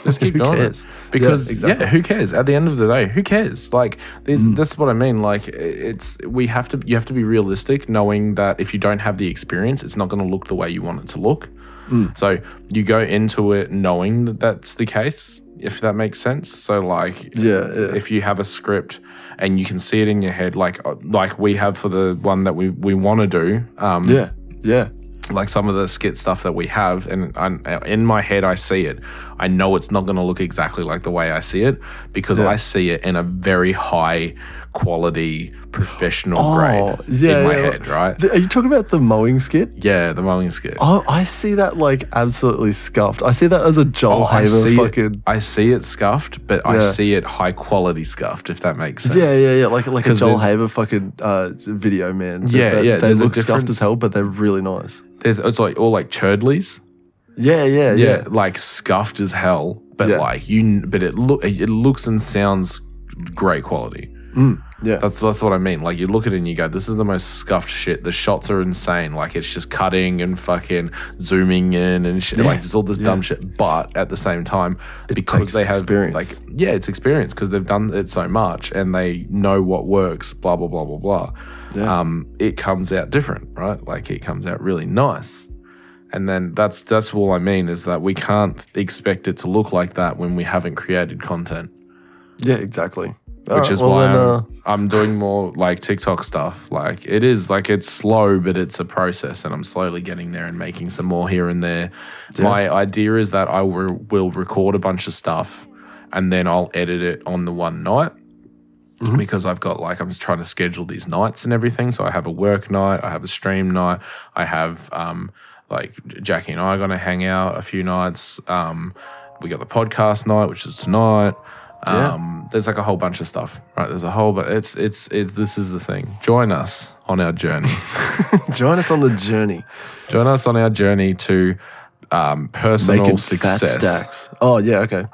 Just keep doing it. Because who cares? At the end of the day, who cares? Like that's what I mean. Like you have to be realistic, knowing that if you don't have the experience, it's not going to look the way you want it to look. So you go into it knowing that that's the case, if that makes sense. So like, if you have a script and you can see it in your head, like we have for the one that we want to do. Like some of the skit stuff that we have, and in my head I see it. I know it's not going to look exactly like the way I see it because I see it in a very high quality professional grade in my head, right? Are you talking about the mowing skit? Yeah, the mowing skit. Oh, I see that like absolutely scuffed. I see that as a Joel Haver fucking... I see it scuffed, but I see it high quality scuffed, if that makes sense. Yeah. Like a Joel Haver fucking video, man. They look scuffed as hell, but they're really nice. It's like all like churdleys. Yeah. Like scuffed as hell, but it looks and sounds great quality. Yeah, that's what I mean. Like you look at it and you go, this is the most scuffed shit. The shots are insane. Like it's just cutting and fucking zooming in and shit. Like there's all this dumb shit. But at the same time, because they have experience. It's experience because they've done it so much and they know what works. Blah blah blah blah blah. Yeah. It comes out different, right? Like it comes out really nice. And then that's all I mean is that we can't expect it to look like that when we haven't created content. Yeah, exactly. Which is why I'm doing more like TikTok stuff. Like it is like it's slow, but it's a process, and I'm slowly getting there and making some more here and there. Yeah. My idea is that I will record a bunch of stuff, and then I'll edit it on the one night because I've got I'm just trying to schedule these nights and everything. So I have a work night, I have a stream night, I have like Jackie and I are going to hang out a few nights. We got the podcast night, which is tonight. There's like a whole bunch of stuff, right? There's a whole, but it's this is the thing. Join us on our journey. Join us on the journey. Join us on our journey to personal making success. Fat stacks. Oh yeah, okay.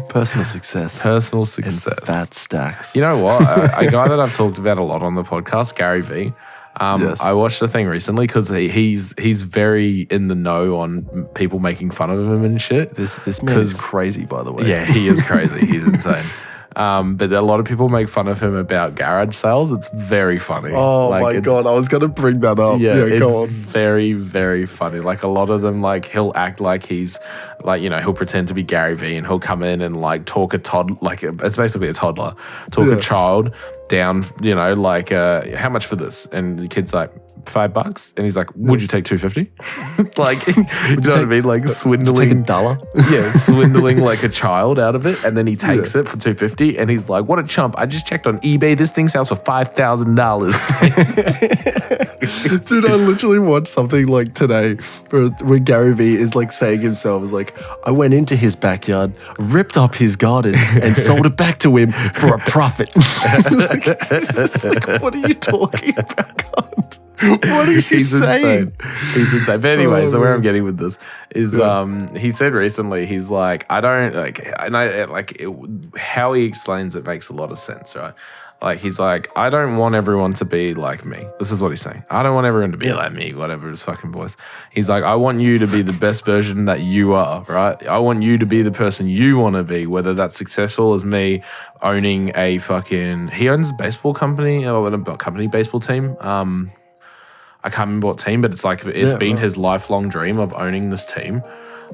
Personal success. Personal success. And fat stacks. You know what? A guy that I've talked about a lot on the podcast, Gary V. I watched the thing recently because he's very in the know on people making fun of him and shit. This man is crazy, by the way. Yeah, he is crazy. He's insane. But a lot of people make fun of him about garage sales. It's very funny. Oh my God, I was going to bring that up. Yeah, it's very, very funny. Like a lot of them, like he'll act like he's like, he'll pretend to be Gary V and he'll come in and like talk a toddler, like it's basically a toddler, talk a child down, like how much for this? And the kid's like, $5, and he's like, would you take $2.50? Like, you know what I mean? Like swindling. Take $1? Yeah, swindling like a child out of it, and then he takes it for $2.50, and he's like, what a chump! I just checked on eBay. This thing sells for $5,000. Dude, I literally watched something like today where Gary V is like saying himself is like, I went into his backyard, ripped up his garden, and sold it back to him for a profit. like, what are you talking about? What are you saying? Insane. He's insane. But anyway, so where I'm getting with this is he said recently, he's like, I don't how he explains it makes a lot of sense, right? Like he's like, I don't want everyone to be like me. This is what he's saying. I don't want everyone to be like me, whatever his fucking voice. He's like, I want you to be the best version that you are, right? I want you to be the person you want to be, whether that's successful as me owning he owns a baseball company or a company baseball team. I can't remember what team, but it's like it's been his lifelong dream of owning this team.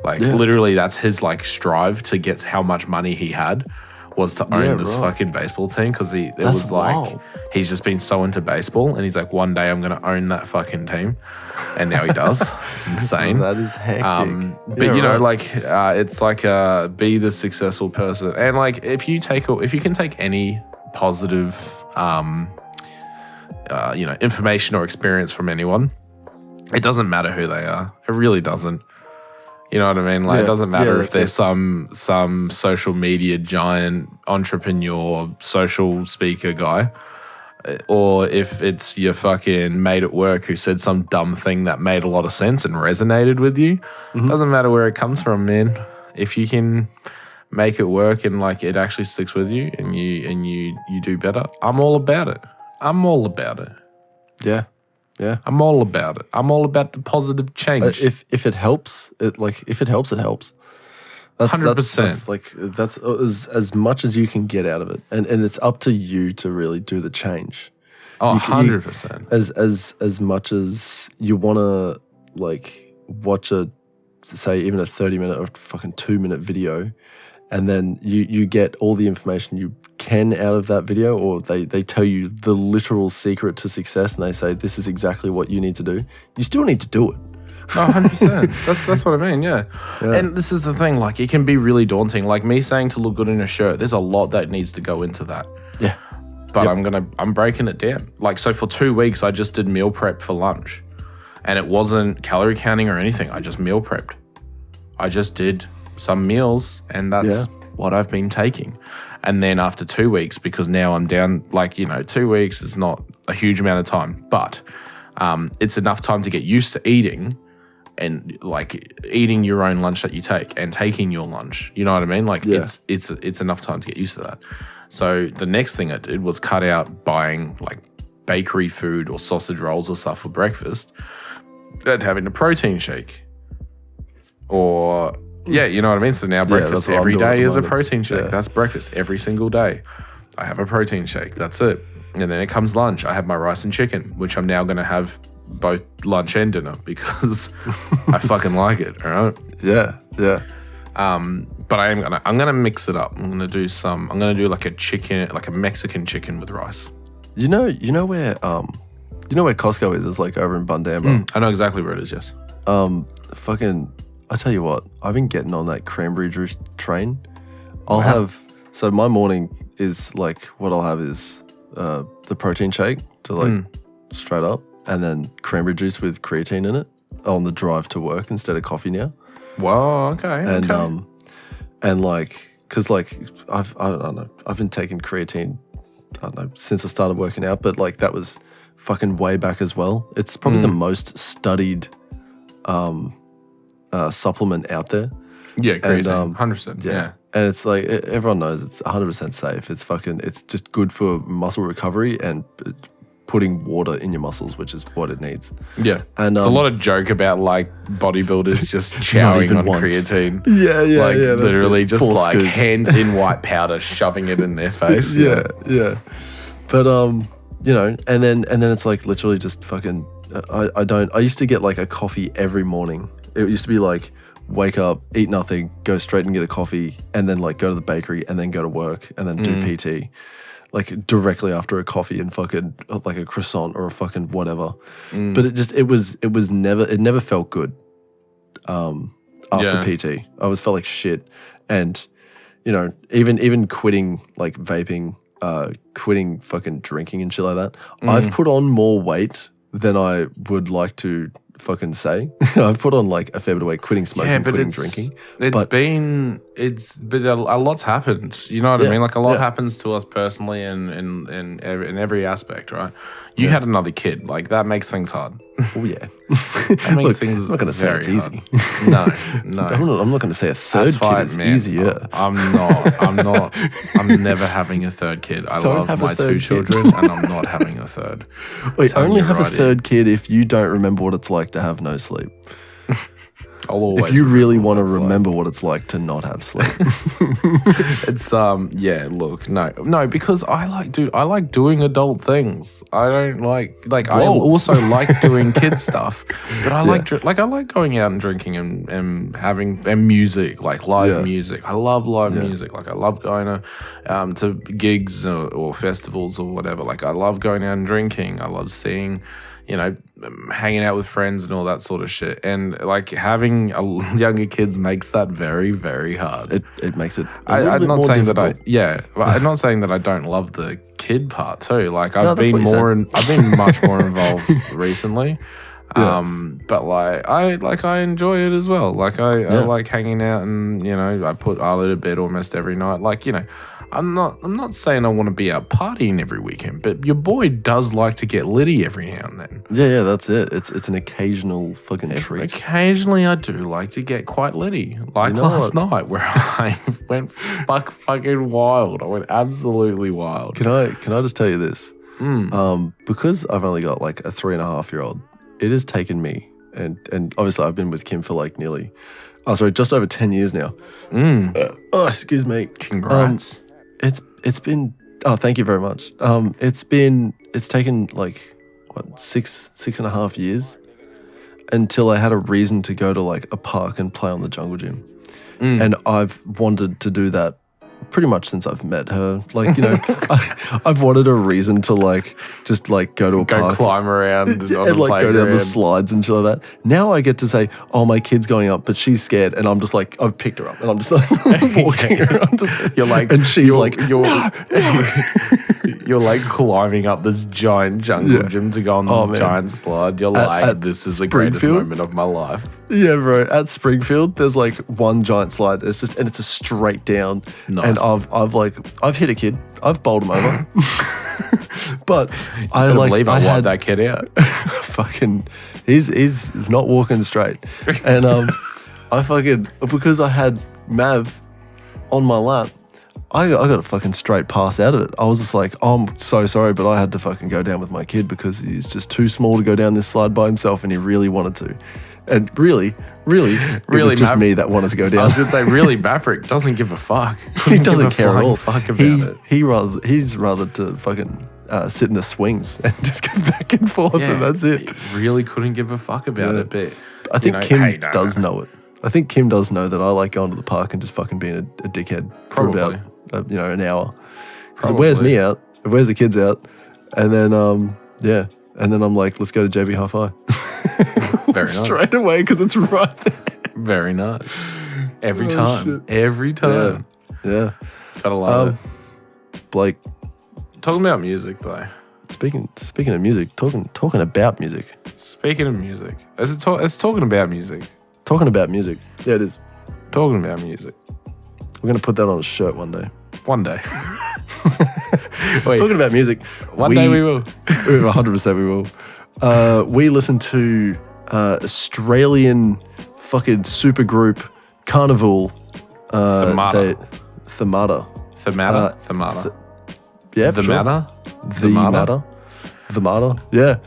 Like literally, that's his like strive to get how much money he had was to own this fucking baseball team because he's just been so into baseball and he's like, one day I'm gonna own that fucking team, and now he does. It's insane. That is hectic. It's like be the successful person, and like if you can take any positive information or experience from anyone, it doesn't matter who they are. It really doesn't. You know what I mean? Like it doesn't matter if they're some social media giant entrepreneur, social speaker guy, or if it's your fucking mate at work who said some dumb thing that made a lot of sense and resonated with you. Doesn't matter where it comes from, man. If you can make it work and like it actually sticks with you and you do better, I'm all about it. Yeah. I'm all about it. I'm all about the positive change. If it helps, it helps. That's 100%. That's as much as you can get out of it, and it's up to you to really do the change. Oh, 100%. As much as you want to like watch a say even a 30-minute or fucking 2-minute video, and then you get all the information you can out of that video, or they tell you the literal secret to success, and they say this is exactly what you need to do, you still need to do it. Oh, 100%. That's what I mean, yeah. And this is the thing, like, it can be really daunting. Like me saying to look good in a shirt, there's a lot that needs to go into that. Yeah. But I'm breaking it down. Like, so for 2 weeks, I just did meal prep for lunch. And it wasn't calorie counting or anything. I just meal prepped. I just did some meals, and that's what I've been taking. And then after 2 weeks, because now I'm down, like, 2 weeks is not a huge amount of time, but it's enough time to get used to eating, and like eating your own lunch that you take and taking your lunch. You know what I mean? Like it's enough time to get used to that. So the next thing I did was cut out buying like bakery food or sausage rolls or stuff for breakfast and having a protein shake. Or you know what I mean? So now breakfast every day is a protein shake. Yeah. That's breakfast every single day. I have a protein shake. That's it. And then it comes lunch. I have my rice and chicken, which I'm now going to have both lunch and dinner because I fucking like it. All right. Yeah. But I'm gonna mix it up. I'm gonna do like a chicken, like a Mexican chicken with rice. You know where Costco is? It's like over in Bundamba. I know exactly where it is. Yes. I tell you what, I've been getting on that cranberry juice train. So my morning is like, what I'll have is the protein shake to like straight up, and then cranberry juice with creatine in it on the drive to work instead of coffee now. Wow, okay. And like, cause like I don't know, I've been taking creatine, I don't know, since I started working out, but like that was fucking way back as well. It's probably the most studied supplement out there. Yeah, creatine, 100%. Yeah. And it's like, everyone knows it's 100% safe. It's just good for muscle recovery and putting water in your muscles, which is what it needs. Yeah. And there's a lot of joke about like bodybuilders just chowing on creatine. Yeah. Like literally just 4 like scoops. Hand in white powder, shoving it in their face. Yeah. But and then it's like literally just fucking I used to get like a coffee every morning. It used to be like wake up, eat nothing, go straight and get a coffee, and then like go to the bakery and then go to work and then do PT. Like directly after a coffee and fucking like a croissant or a fucking whatever. But it never felt good after PT. I always felt like shit. And, even quitting like vaping, quitting fucking drinking and shit like that, I've put on more weight than I would like to fucking say. I've put on like a fair bit of weight quitting smoking, quitting drinking. But a lot's happened. You know what I mean? Like a lot happens to us personally and in every aspect, right? You had another kid. Like that makes things hard. Oh yeah. That makes things I'm not going to say it's easy. No. I'm not going to say a third kid is easier. I'm never having a third kid. I love my 2 children and I'm not having a third. Wait, only have a third kid if you don't remember what it's like to have no sleep. If you really want to remember what it's like to not have sleep. It's because I like doing adult things. I don't like I also like doing kid stuff, but I like going out and drinking and having music, like live music. I love live music. Like I love going to gigs or festivals or whatever. Like I love going out and drinking. I love seeing, hanging out with friends and all that sort of shit. And like having younger kids makes that very, very hard. It makes it I'm not saying difficult. I'm not saying that I don't love the kid part too. Like I've been much more involved recently. But I enjoy it as well. Like I like hanging out and, I put Arlo to bed almost every night. Like, I'm not saying I want to be out partying every weekend, but your boy does like to get litty every now and then. Yeah, that's it. It's an occasional fucking treat. Occasionally I do like to get quite litty. Like last night where I went fucking wild. I went absolutely wild. Can I just tell you this? Because I've only got like a 3.5-year-old, it has taken me and obviously I've been with Kim for like just over 10 years now. Excuse me. Congrats. It's been thank you very much. It's taken like 6.5 years. until I had a reason to go to like a park and play on the jungle gym. And I've wanted to do that pretty much since I've met her. Like, you know, I've wanted a reason to like just like go to a park, climb around and like go down the slides and shit like that. Now I get to say, oh, my kid's going up, but she's scared, and I'm just like, I've picked her up, and I'm just like walking around. You're like, and she's like, you're like climbing up this giant jungle gym to go on this giant slide. You're like, this is the greatest moment of my life. Yeah, bro. At Springfield, there's like one giant slide. It's a straight down. Nice. And I've hit a kid. I've bowled him over. But I wiped that kid out. Fucking, he's not walking straight. And because I had Mav on my lap, I got a fucking straight pass out of it. I was just like, oh, I'm so sorry, but I had to fucking go down with my kid because he's just too small to go down this slide by himself, and he really wanted to. And really, it was just me that wanted to go down. I was going to say, really, Maverick doesn't give a fuck. He doesn't care at all. Fuck about it. He's rather to fucking sit in the swings and just go back and forth, and that's it. He really couldn't give a fuck about it, but I think Kim does know it. I think Kim does know that I like going to the park and just fucking being a dickhead for about an hour. Because it wears me out. It wears the kids out. And then, and then I'm like, let's go to JB Hi-Fi. Very nice. Straight away, because it's right there. Very nice. Every time. Every time. Yeah. Gotta love it. Blake. Talking about music, though. Speaking of music, talking about music. Speaking of music. It's talking about music. Talking about music. Yeah, it is. Talking about music. We're going to put that on a shirt one day. One day. Wait, talking about music. One day we will. 100% we will. We listen to Australian fucking supergroup Karnivool. Themata. Themata. Yeah, Themata. Yeah.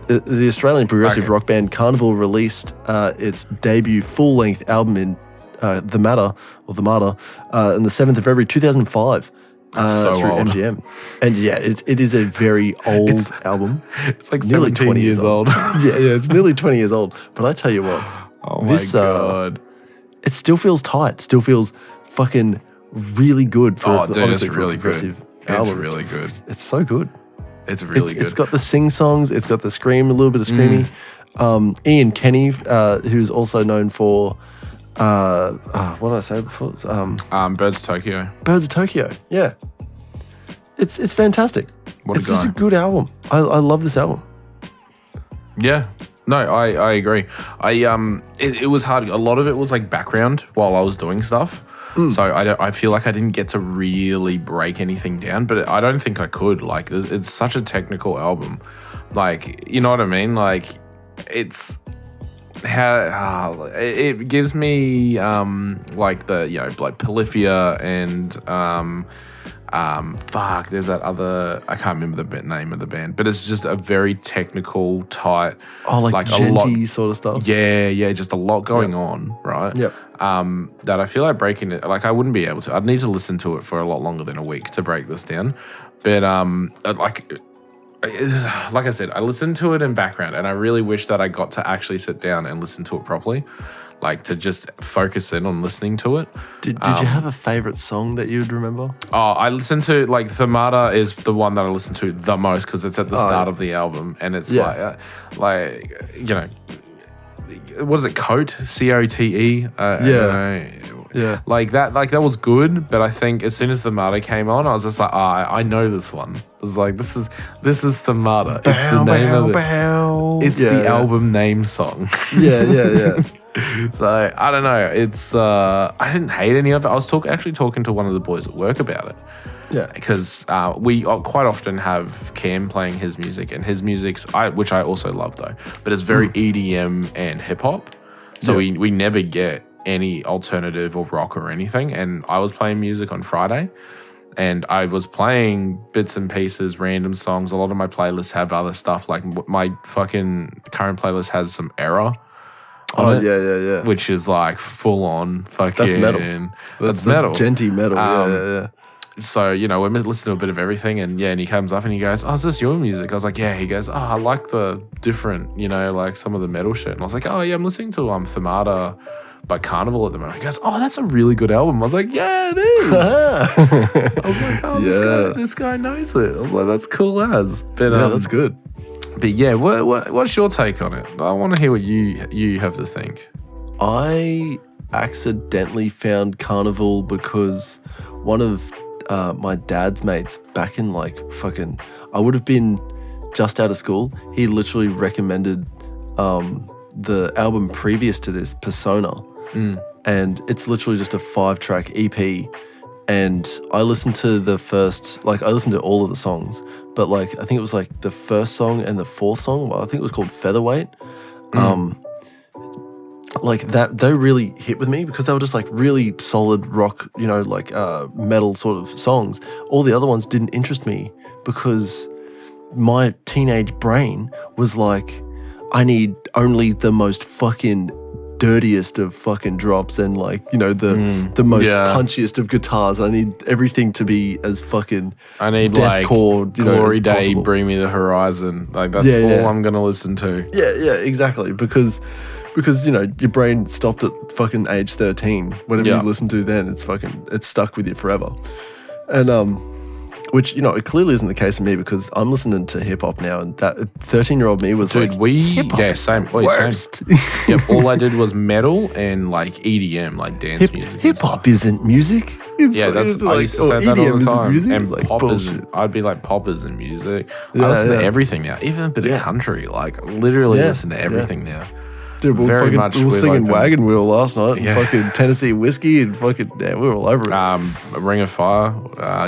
The Australian progressive rock band Karnivool released its debut full-length album in Themata on the 7th of February 2005 through old. MGM. And yeah, it is a very old album. It's like nearly 20 years old. yeah, it's nearly 20 years old. But I tell you what, my God. It still feels tight. Still feels fucking really good for it's really good. Album. It's really good. It's so good. It's really good. It's got the sing songs. It's got the scream, a little bit of screamy. Ian Kenny, who's also known for what did I say before? Birds of Tokyo. Birds of Tokyo. Yeah, it's fantastic. It's just a good album. I love this album. Yeah. No, I agree. It was hard. A lot of it was like background while I was doing stuff. So I feel like I didn't get to really break anything down, but I don't think I could. Like, it's such a technical album. Like, you know what I mean? Like, it's how it gives me like the like Polyphia and there's that other, I can't remember the name of the band, but it's just a very technical, tight, like genty sort of stuff. Yeah, just a lot going on, right? Yep. That I feel like breaking it, like I wouldn't be able to. I'd need to listen to it for a lot longer than a week to break this down. But like I said, I listened to it in background, and I really wish that I got to actually sit down and listen to it properly. Like, to just focus in on listening to it. Did you have a favorite song that you would remember? I listened to, like, Themata is the one that I listen to the most because it's at the start of the album, and it's like you know, what is it? Cote? COTE? Yeah. Like that was good, but I think as soon as Themata came on, I was just like, I know this one. I was like, this is Themata. It's the name of it. It's the album name song. Yeah. So I don't know. It's I didn't hate any of it. I was actually talking to one of the boys at work about it. Yeah, because we quite often have Cam playing his music, and his music's which I also love though, but it's very EDM and hip hop. So we never get any alternative or rock or anything. And I was playing music on Friday, and I was playing bits and pieces, random songs. A lot of my playlists have other stuff. Like my fucking current playlist has some Error. Yeah. Which is like full on fucking. That's metal. That's metal. Genty metal. Yeah. so, you know, we're listening to a bit of everything, and he comes up and he goes, "Oh, is this your music?" I was like, "Yeah." He goes, "Oh, I like the different, you know, like some of the metal shit." And I was like, "Oh, yeah, I'm listening to Themata by Karnivool at the moment." He goes, "Oh, that's a really good album." I was like, "Yeah, it is." I was like, "Oh, this guy knows it." I was like, "That's cool as." But that's good. But yeah, what's your take on it? I want to hear what you have to think. I accidentally found Karnivool because one of my dad's mates back in like fucking, I would have been just out of school. He literally recommended the album previous to this, Persona. And it's literally just a 5-track EP. And I listened to I listened to all of the songs, but like, I think it was like the first song and the 4th song, I think it was called Featherweight. Like that, they really hit with me because they were just like really solid rock, you know, like metal sort of songs. All the other ones didn't interest me because my teenage brain was like, I need only the most fucking dirtiest of fucking drops and like, you know, the most punchiest of guitars. I need everything to be as fucking I need deathcore, like Glory Day, Bring Me the Horizon. Like that's all I'm gonna listen to. Yeah, exactly. Because you know, your brain stopped at fucking age 13. Whatever you listen to then, it's stuck with you forever. And which, you know, it clearly isn't the case for me because I'm listening to hip hop now, and that 13-year-old me was same. Same. Yep, all I did was metal and like EDM, like dance music. Hip hop isn't music. I used to say that all the time. Music? And like pop isn't. I'd be like, pop isn't music. I listen to everything now, even a bit of country. Like literally listen to everything now. Dude, we were singing Wagon Wheel last night, and fucking Tennessee Whiskey, and fucking we were all over it. Ring of Fire,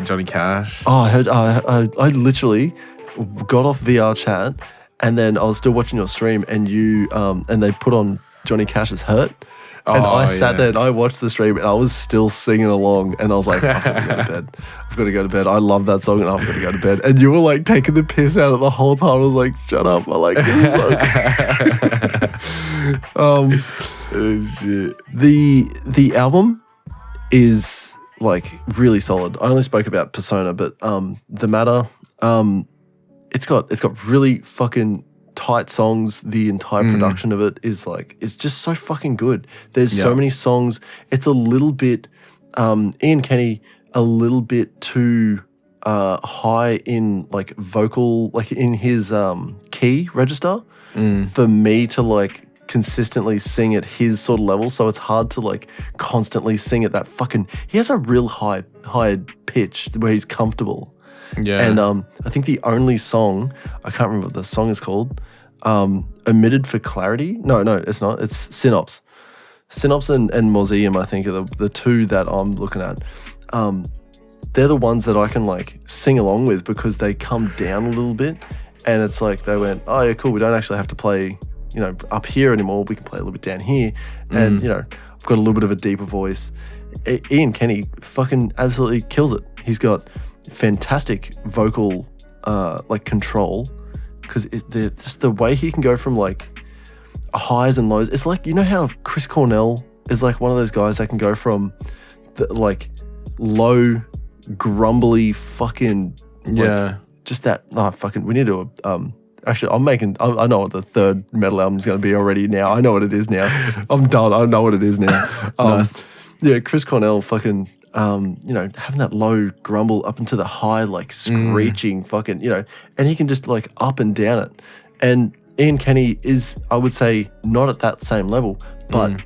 Johnny Cash. Oh, I heard. I literally got off VR chat, and then I was still watching your stream, and you and they put on Johnny Cash's Hurt, and I sat there and I watched the stream, and I was still singing along, and I was like, I've got to go to bed. I've got to go to bed. I love that song, and I've got to go to bed. And you were like taking the piss out of the whole time. I was like, shut up. I like this song. Oh shit. The album is like really solid. I only spoke about Persona, but Themata, it's got really fucking tight songs. The entire production of it is like, it's just so fucking good. There's so many songs. It's a little bit Ian Kenny, a little bit too high in like vocal, like in his key register for me to like consistently sing at his sort of level, so it's hard to like constantly sing at that fucking, he has a real high pitch where he's comfortable. And I think the only song, I can't remember what the song is called, Omitted for Clarity, no it's not, it's Synops and Mausoleum, I think, are the two that I'm looking at. They're the ones that I can like sing along with because they come down a little bit, and it's like they went, oh yeah, cool, we don't actually have to play, you know, up here anymore, we can play a little bit down here. And you know, I've got a little bit of a deeper voice. Ian Kenny fucking absolutely kills it. He's got fantastic vocal like control, because just the way he can go from like highs and lows. It's like, you know how Chris Cornell is like one of those guys that can go from the like low grumbly fucking just that fucking, we need to actually, I know what the third metal album is going to be already now. I know what it is now. I'm done. I know what it is now. Nice. Yeah, Chris Cornell fucking, you know, having that low grumble up into the high, like screeching fucking, you know, and he can just like up and down it. And Ian Kenny is, I would say, not at that same level, but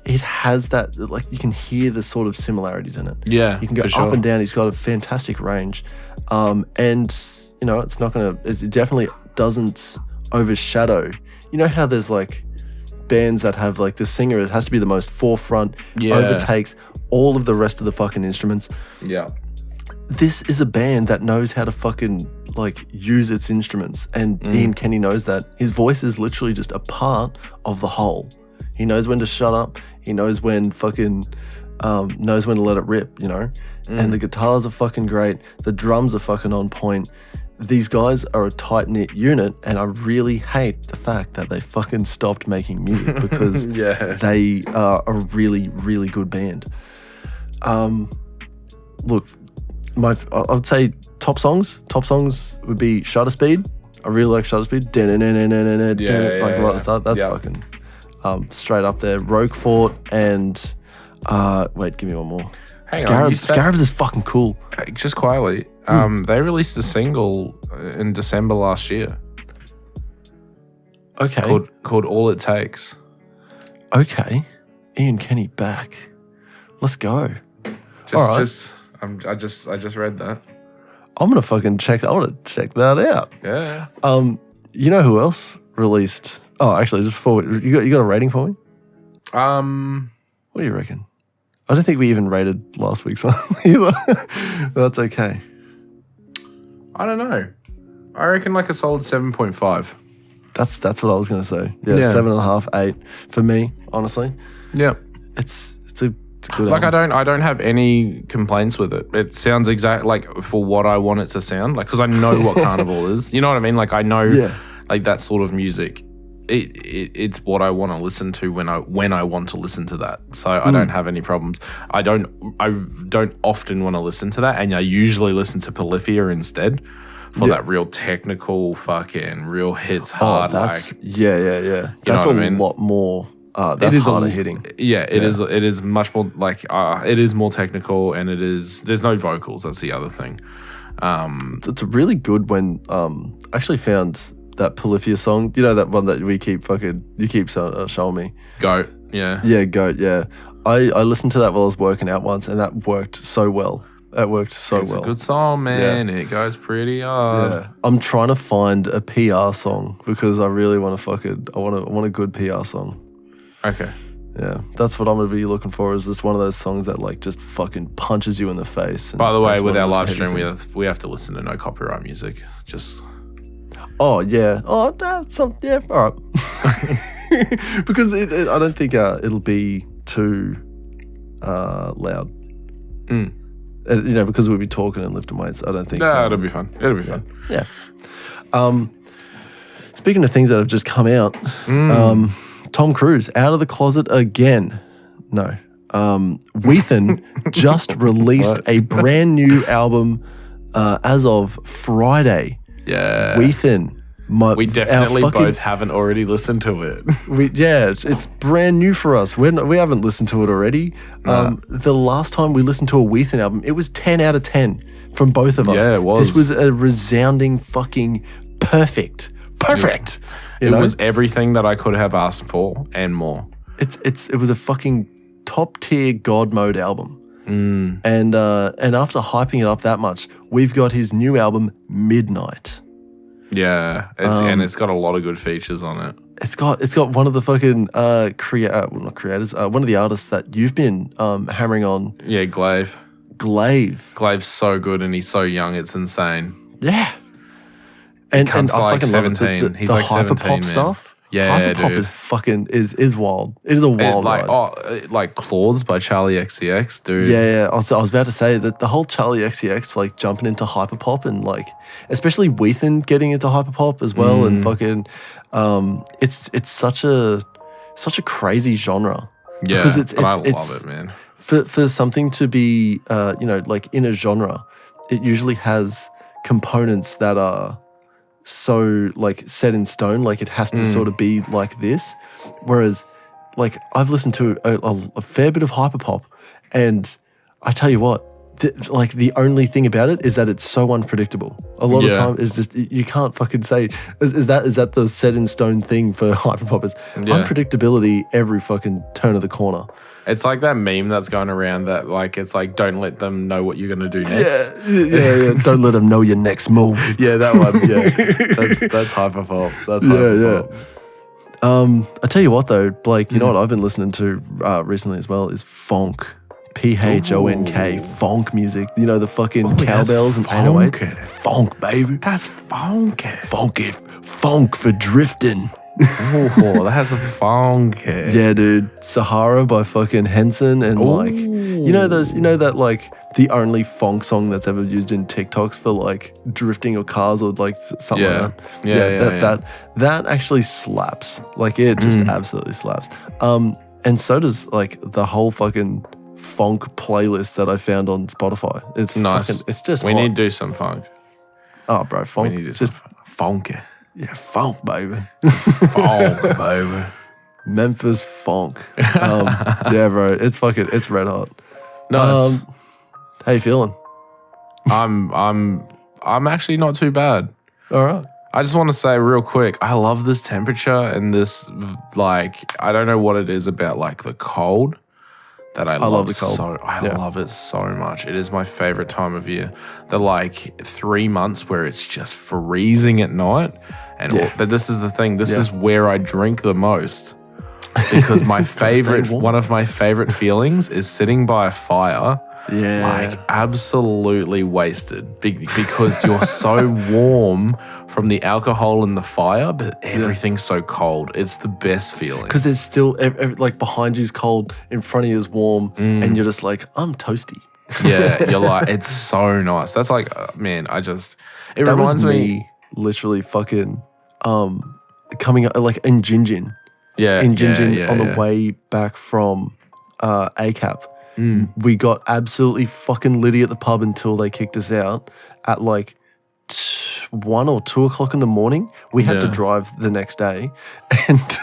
it has that, like, you can hear the sort of similarities in it. Yeah, you can go up and down. He's got a fantastic range. And, you know, it's not going to, it definitely doesn't overshadow. You know how there's like bands that have like the singer, it has to be the most forefront, overtakes all of the rest of the fucking instruments. Yeah. This is a band that knows how to fucking like use its instruments, and Ian Kenny knows that. His voice is literally just a part of the whole. He knows when to shut up. He knows when fucking knows when to let it rip, you know? And the guitars are fucking great. The drums are fucking on point. These guys are a tight-knit unit, and I really hate the fact that they fucking stopped making music because they are a really, really good band. Look, I would say top songs. Top songs would be Shutter Speed. I really like Shutter Speed. Like right at the start. That's fucking straight up there. Rogue Fort and wait, give me one more. Scarabs is fucking cool. Just quietly, they released a single in December last year. Okay. Called All It Takes. Okay. Ian Kenny back. Let's go. I just read that. I'm gonna fucking check. I want to check that out. Yeah. You know who else released? Oh, actually, just before you got a rating for me? What do you reckon? I don't think we even rated last week's one either. That's okay. I don't know. I reckon like a solid 7.5. That's what I was gonna say. Yeah, 7.5, 8 for me, honestly. Yeah. It's a good like album. I don't have any complaints with it. It sounds exact like for what I want it to sound like because I know what Karnivool is. You know what I mean? Like I know like that sort of music. It's what I want to listen to when I want to listen to that. So I don't have any problems. I don't often want to listen to that, and I usually listen to Polyphia instead for that real technical fucking real hits hard. That's like yeah. That's a lot more. That's harder hitting. Yeah, it is. It is much more like it is more technical, and there's no vocals. That's the other thing. It's really good when I actually found that Polyphia song. You know that one that you keep showing me. Goat. Yeah. Yeah, Goat. Yeah. I listened to that while I was working out once, and that worked so well. It's well. It's a good song, man. Yeah. It goes pretty hard. Yeah. I'm trying to find a PR song because I really want to I want a good PR song. Okay. Yeah, that's what I'm going to be looking for, is just one of those songs that like just fucking punches you in the face. By the way, with our live stream, we have to listen to no copyright music. Just... Oh, yeah. Oh, yeah, all right. Because I don't think it'll be too loud. Because we'll be talking and lifting weights. I don't think... No, it'll be fun. It'll be fun. Yeah. Speaking of things that have just come out... Tom Cruise, out of the closet again. No. Weathen just released a brand new album as of Friday. Yeah. Weathen. We definitely both haven't already listened to it. It's brand new for us. We haven't listened to it already. The last time we listened to a Weathen album, it was 10 out of 10 from both of us. Yeah, it was. This was a resounding fucking perfect. Perfect. It was everything that I could have asked for and more. It was a fucking top tier God mode album. And after hyping it up that much, we've got his new album Midnight. Yeah, and it's got a lot of good features on it. It's got one of the fucking not creators, one of the artists that you've been hammering on. Yeah, Glaive. Glaive's so good, and he's so young. It's insane. Yeah. And I like 17. He's like 17, man. Stuff. Yeah, Hyperpop dude. is fucking is wild. It is a wild ride. Like Claws by Charlie XCX, dude. Yeah. I was about to say that the whole Charlie XCX like jumping into hyperpop and like especially Weathen getting into hyperpop as well and fucking it's such a crazy genre. Yeah, because I love it, man. For something to be like in a genre, it usually has components that are so like set in stone, like it has to sort of be like this. Whereas like I've listened to a fair bit of hyperpop, and I tell you what, the only thing about it is that it's so unpredictable. A lot of time is just you can't fucking say is that the set in stone thing for hyperpop is unpredictability every fucking turn of the corner. It's like that meme that's going around that like it's like don't let them know what you're gonna do next. Yeah. Don't let them know your next move. Yeah, that one. Yeah, that's hyperpop. That's hyperpop. I tell you what though, Blake. You know what I've been listening to recently as well is funk. PHONK, funk music. You know the fucking cowbells and 808s. Funk, baby. That's funky. Funky. Funk for drifting. Oh, that's a funk. Yeah, dude. Sahara by fucking Henson and like you know that like the only funk song that's ever used in TikToks for like drifting or cars or like something like that. That actually slaps. Like it just absolutely slaps. And so does like the whole fucking funk playlist that I found on Spotify. It's nice. It's just we hot. need to do some funk. Oh, bro, funk. We need to do some funk. Yeah, funk, baby. Funk, baby. Memphis funk. Yeah, bro, it's red hot. Nice. How you feeling? I'm actually not too bad. All right. I just want to say real quick, I love this temperature and this, like, I don't know what it is about, like, the cold that I love the cold. I love it so much. It is my favorite time of year. The, like, 3 months where it's just freezing at night. But this is the thing. This is where I drink the most. Because one of my favorite feelings is sitting by a fire. Yeah. Like, absolutely wasted because you're so warm from the alcohol and the fire, but everything's so cold. It's the best feeling. Because there's still, like, behind you's cold, in front of you's warm, and you're just like, I'm toasty. Yeah, you're like, it's so nice. That's like, man, it reminds me. Literally fucking coming up, like, in Gingin. Yeah. In Gingin on the way back from ACAP. We got absolutely fucking litty at the pub until they kicked us out at like 1 or 2 o'clock in the morning. We had to drive the next day, and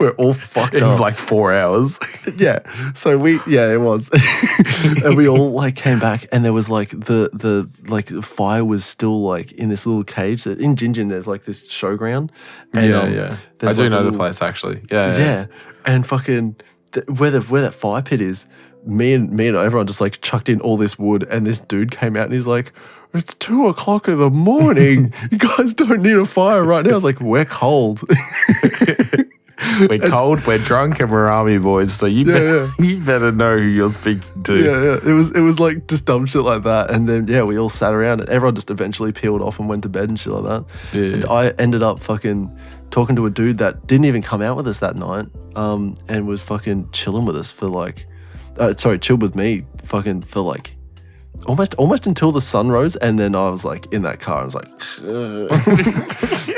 we're all fucked up. In like 4 hours. Yeah. So it was. And we all like came back, and there was like the fire was still like in this little cage. In Gingin, there's like this showground. And, I do know the place actually. Yeah. And fucking where that fire pit is, me and everyone just like chucked in all this wood, and this dude came out and he's like, it's 2 o'clock in the morning. You guys don't need a fire right now. I was like, we're cold. We're cold, we're drunk, and we're army boys. So you better know who you're speaking to. Yeah. It was like just dumb shit like that. And then we all sat around, and everyone just eventually peeled off and went to bed and shit like that. Yeah. And I ended up fucking talking to a dude that didn't even come out with us that night, and was fucking chilling with us for like, chilled with me fucking for like almost until the sun rose, and then I was like in that car, I was like,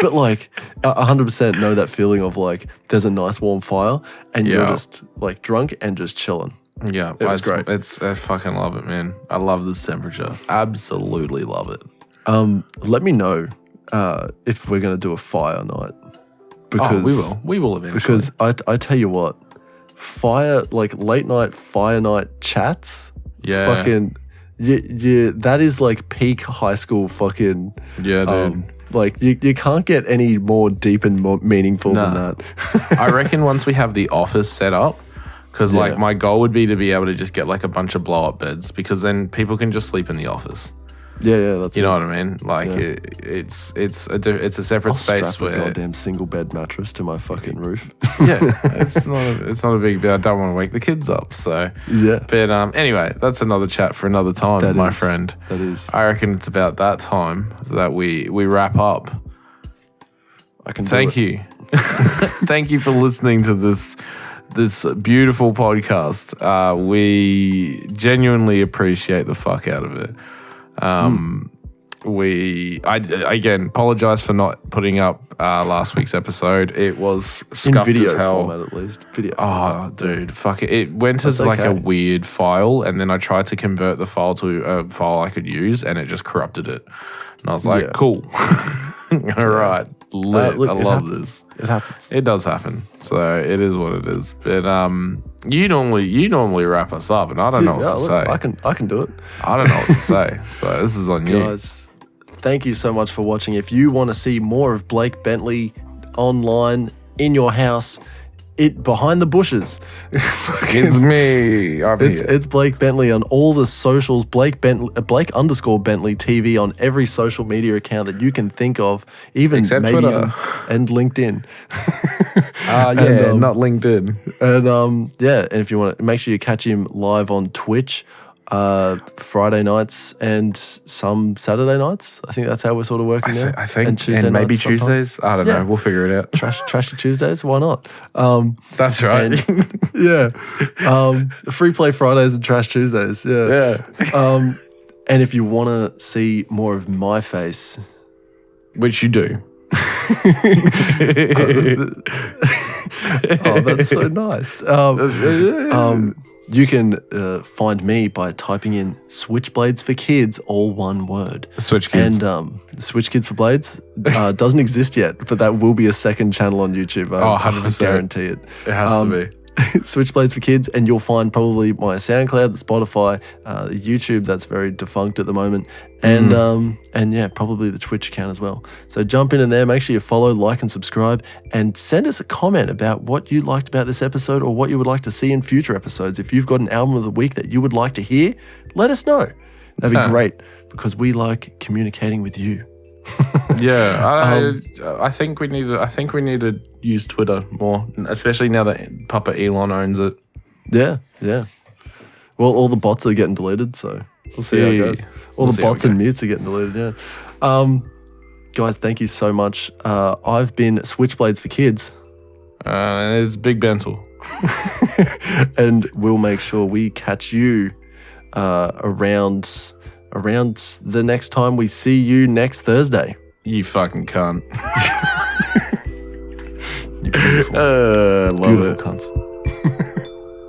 but like 100% know that feeling of like there's a nice warm fire and you're just like drunk and just chilling. Yeah, it's great. I fucking love it, man. I love this temperature. Absolutely love it. Let me know if we're gonna do a fire night, because we will eventually. Because I tell you what, late night fire night chats, fucking. Yeah, that is like peak high school fucking. Yeah, dude. Like you can't get any more deep and more meaningful than that. I reckon once we have the office set up, because like my goal would be to be able to just get like a bunch of blow up beds, because then people can just sleep in the office. Yeah, that's you know what I mean. Like it's a separate space strap where a goddamn single bed mattress to my fucking roof. Yeah, it's not a big deal. I don't want to wake the kids up. So but anyway, that's another chat for another time, my friend. That is. I reckon it's about that time that we wrap up. Thank you. Thank you for listening to this beautiful podcast. We genuinely appreciate the fuck out of it. I again apologize for not putting up last week's episode. It was scuffed in video as hell. Format, at least. Video. Oh, dude, fuck it. It went as like a weird file, and then I tried to convert the file to a file I could use, and it just corrupted it. And I was like, cool. All right. Lit. I love this. It happens. It does happen. So it is what it is. But you normally wrap us up, and I don't know what to say. I can do it. I don't know what to say. So this is on you. Guys, thank you so much for watching. If you want to see more of Blake Bentley online, in your house, behind the bushes. It's me. It's Blake Bentley on all the socials. Blake _Bentley TV on every social media account that you can think of, even except maybe Twitter and LinkedIn. Not LinkedIn. And and if you want to, make sure you catch him live on Twitch. Friday nights and some Saturday nights. I think that's how we're sort of working now. I think, and maybe Tuesdays. I don't know. We'll figure it out. Trashy Tuesdays. Why not? That's right. Free play Fridays and Trash Tuesdays. Yeah. And if you want to see more of my face, which you do. Oh, that's so nice. You can find me by typing in Switchblades for Kids, all one word. Switch Kids. And Switch Kids for Blades doesn't exist yet, but that will be a second channel on YouTube. 100%. I guarantee it. It has to be. Switchblades for Kids, and you'll find probably my SoundCloud, the Spotify, the YouTube that's very defunct at the moment, and yeah, probably the Twitch account as well. So jump in there, make sure you follow, like, and subscribe, and send us a comment about what you liked about this episode or what you would like to see in future episodes. If you've got an album of the week that you would like to hear, let us know. That'd be great, because we like communicating with you. Yeah, I think we need to use Twitter more, especially now that Papa Elon owns it. Yeah. Well, all the bots are getting deleted, so we'll see how it goes. All the bots and mutes are getting deleted. Yeah. Guys, thank you so much. I've been Switchblades for Kids. And it's Big Bentel. And we'll make sure we catch you around the next time we see you next Thursday. You fucking cunt. You beautiful, love beautiful it. cunts.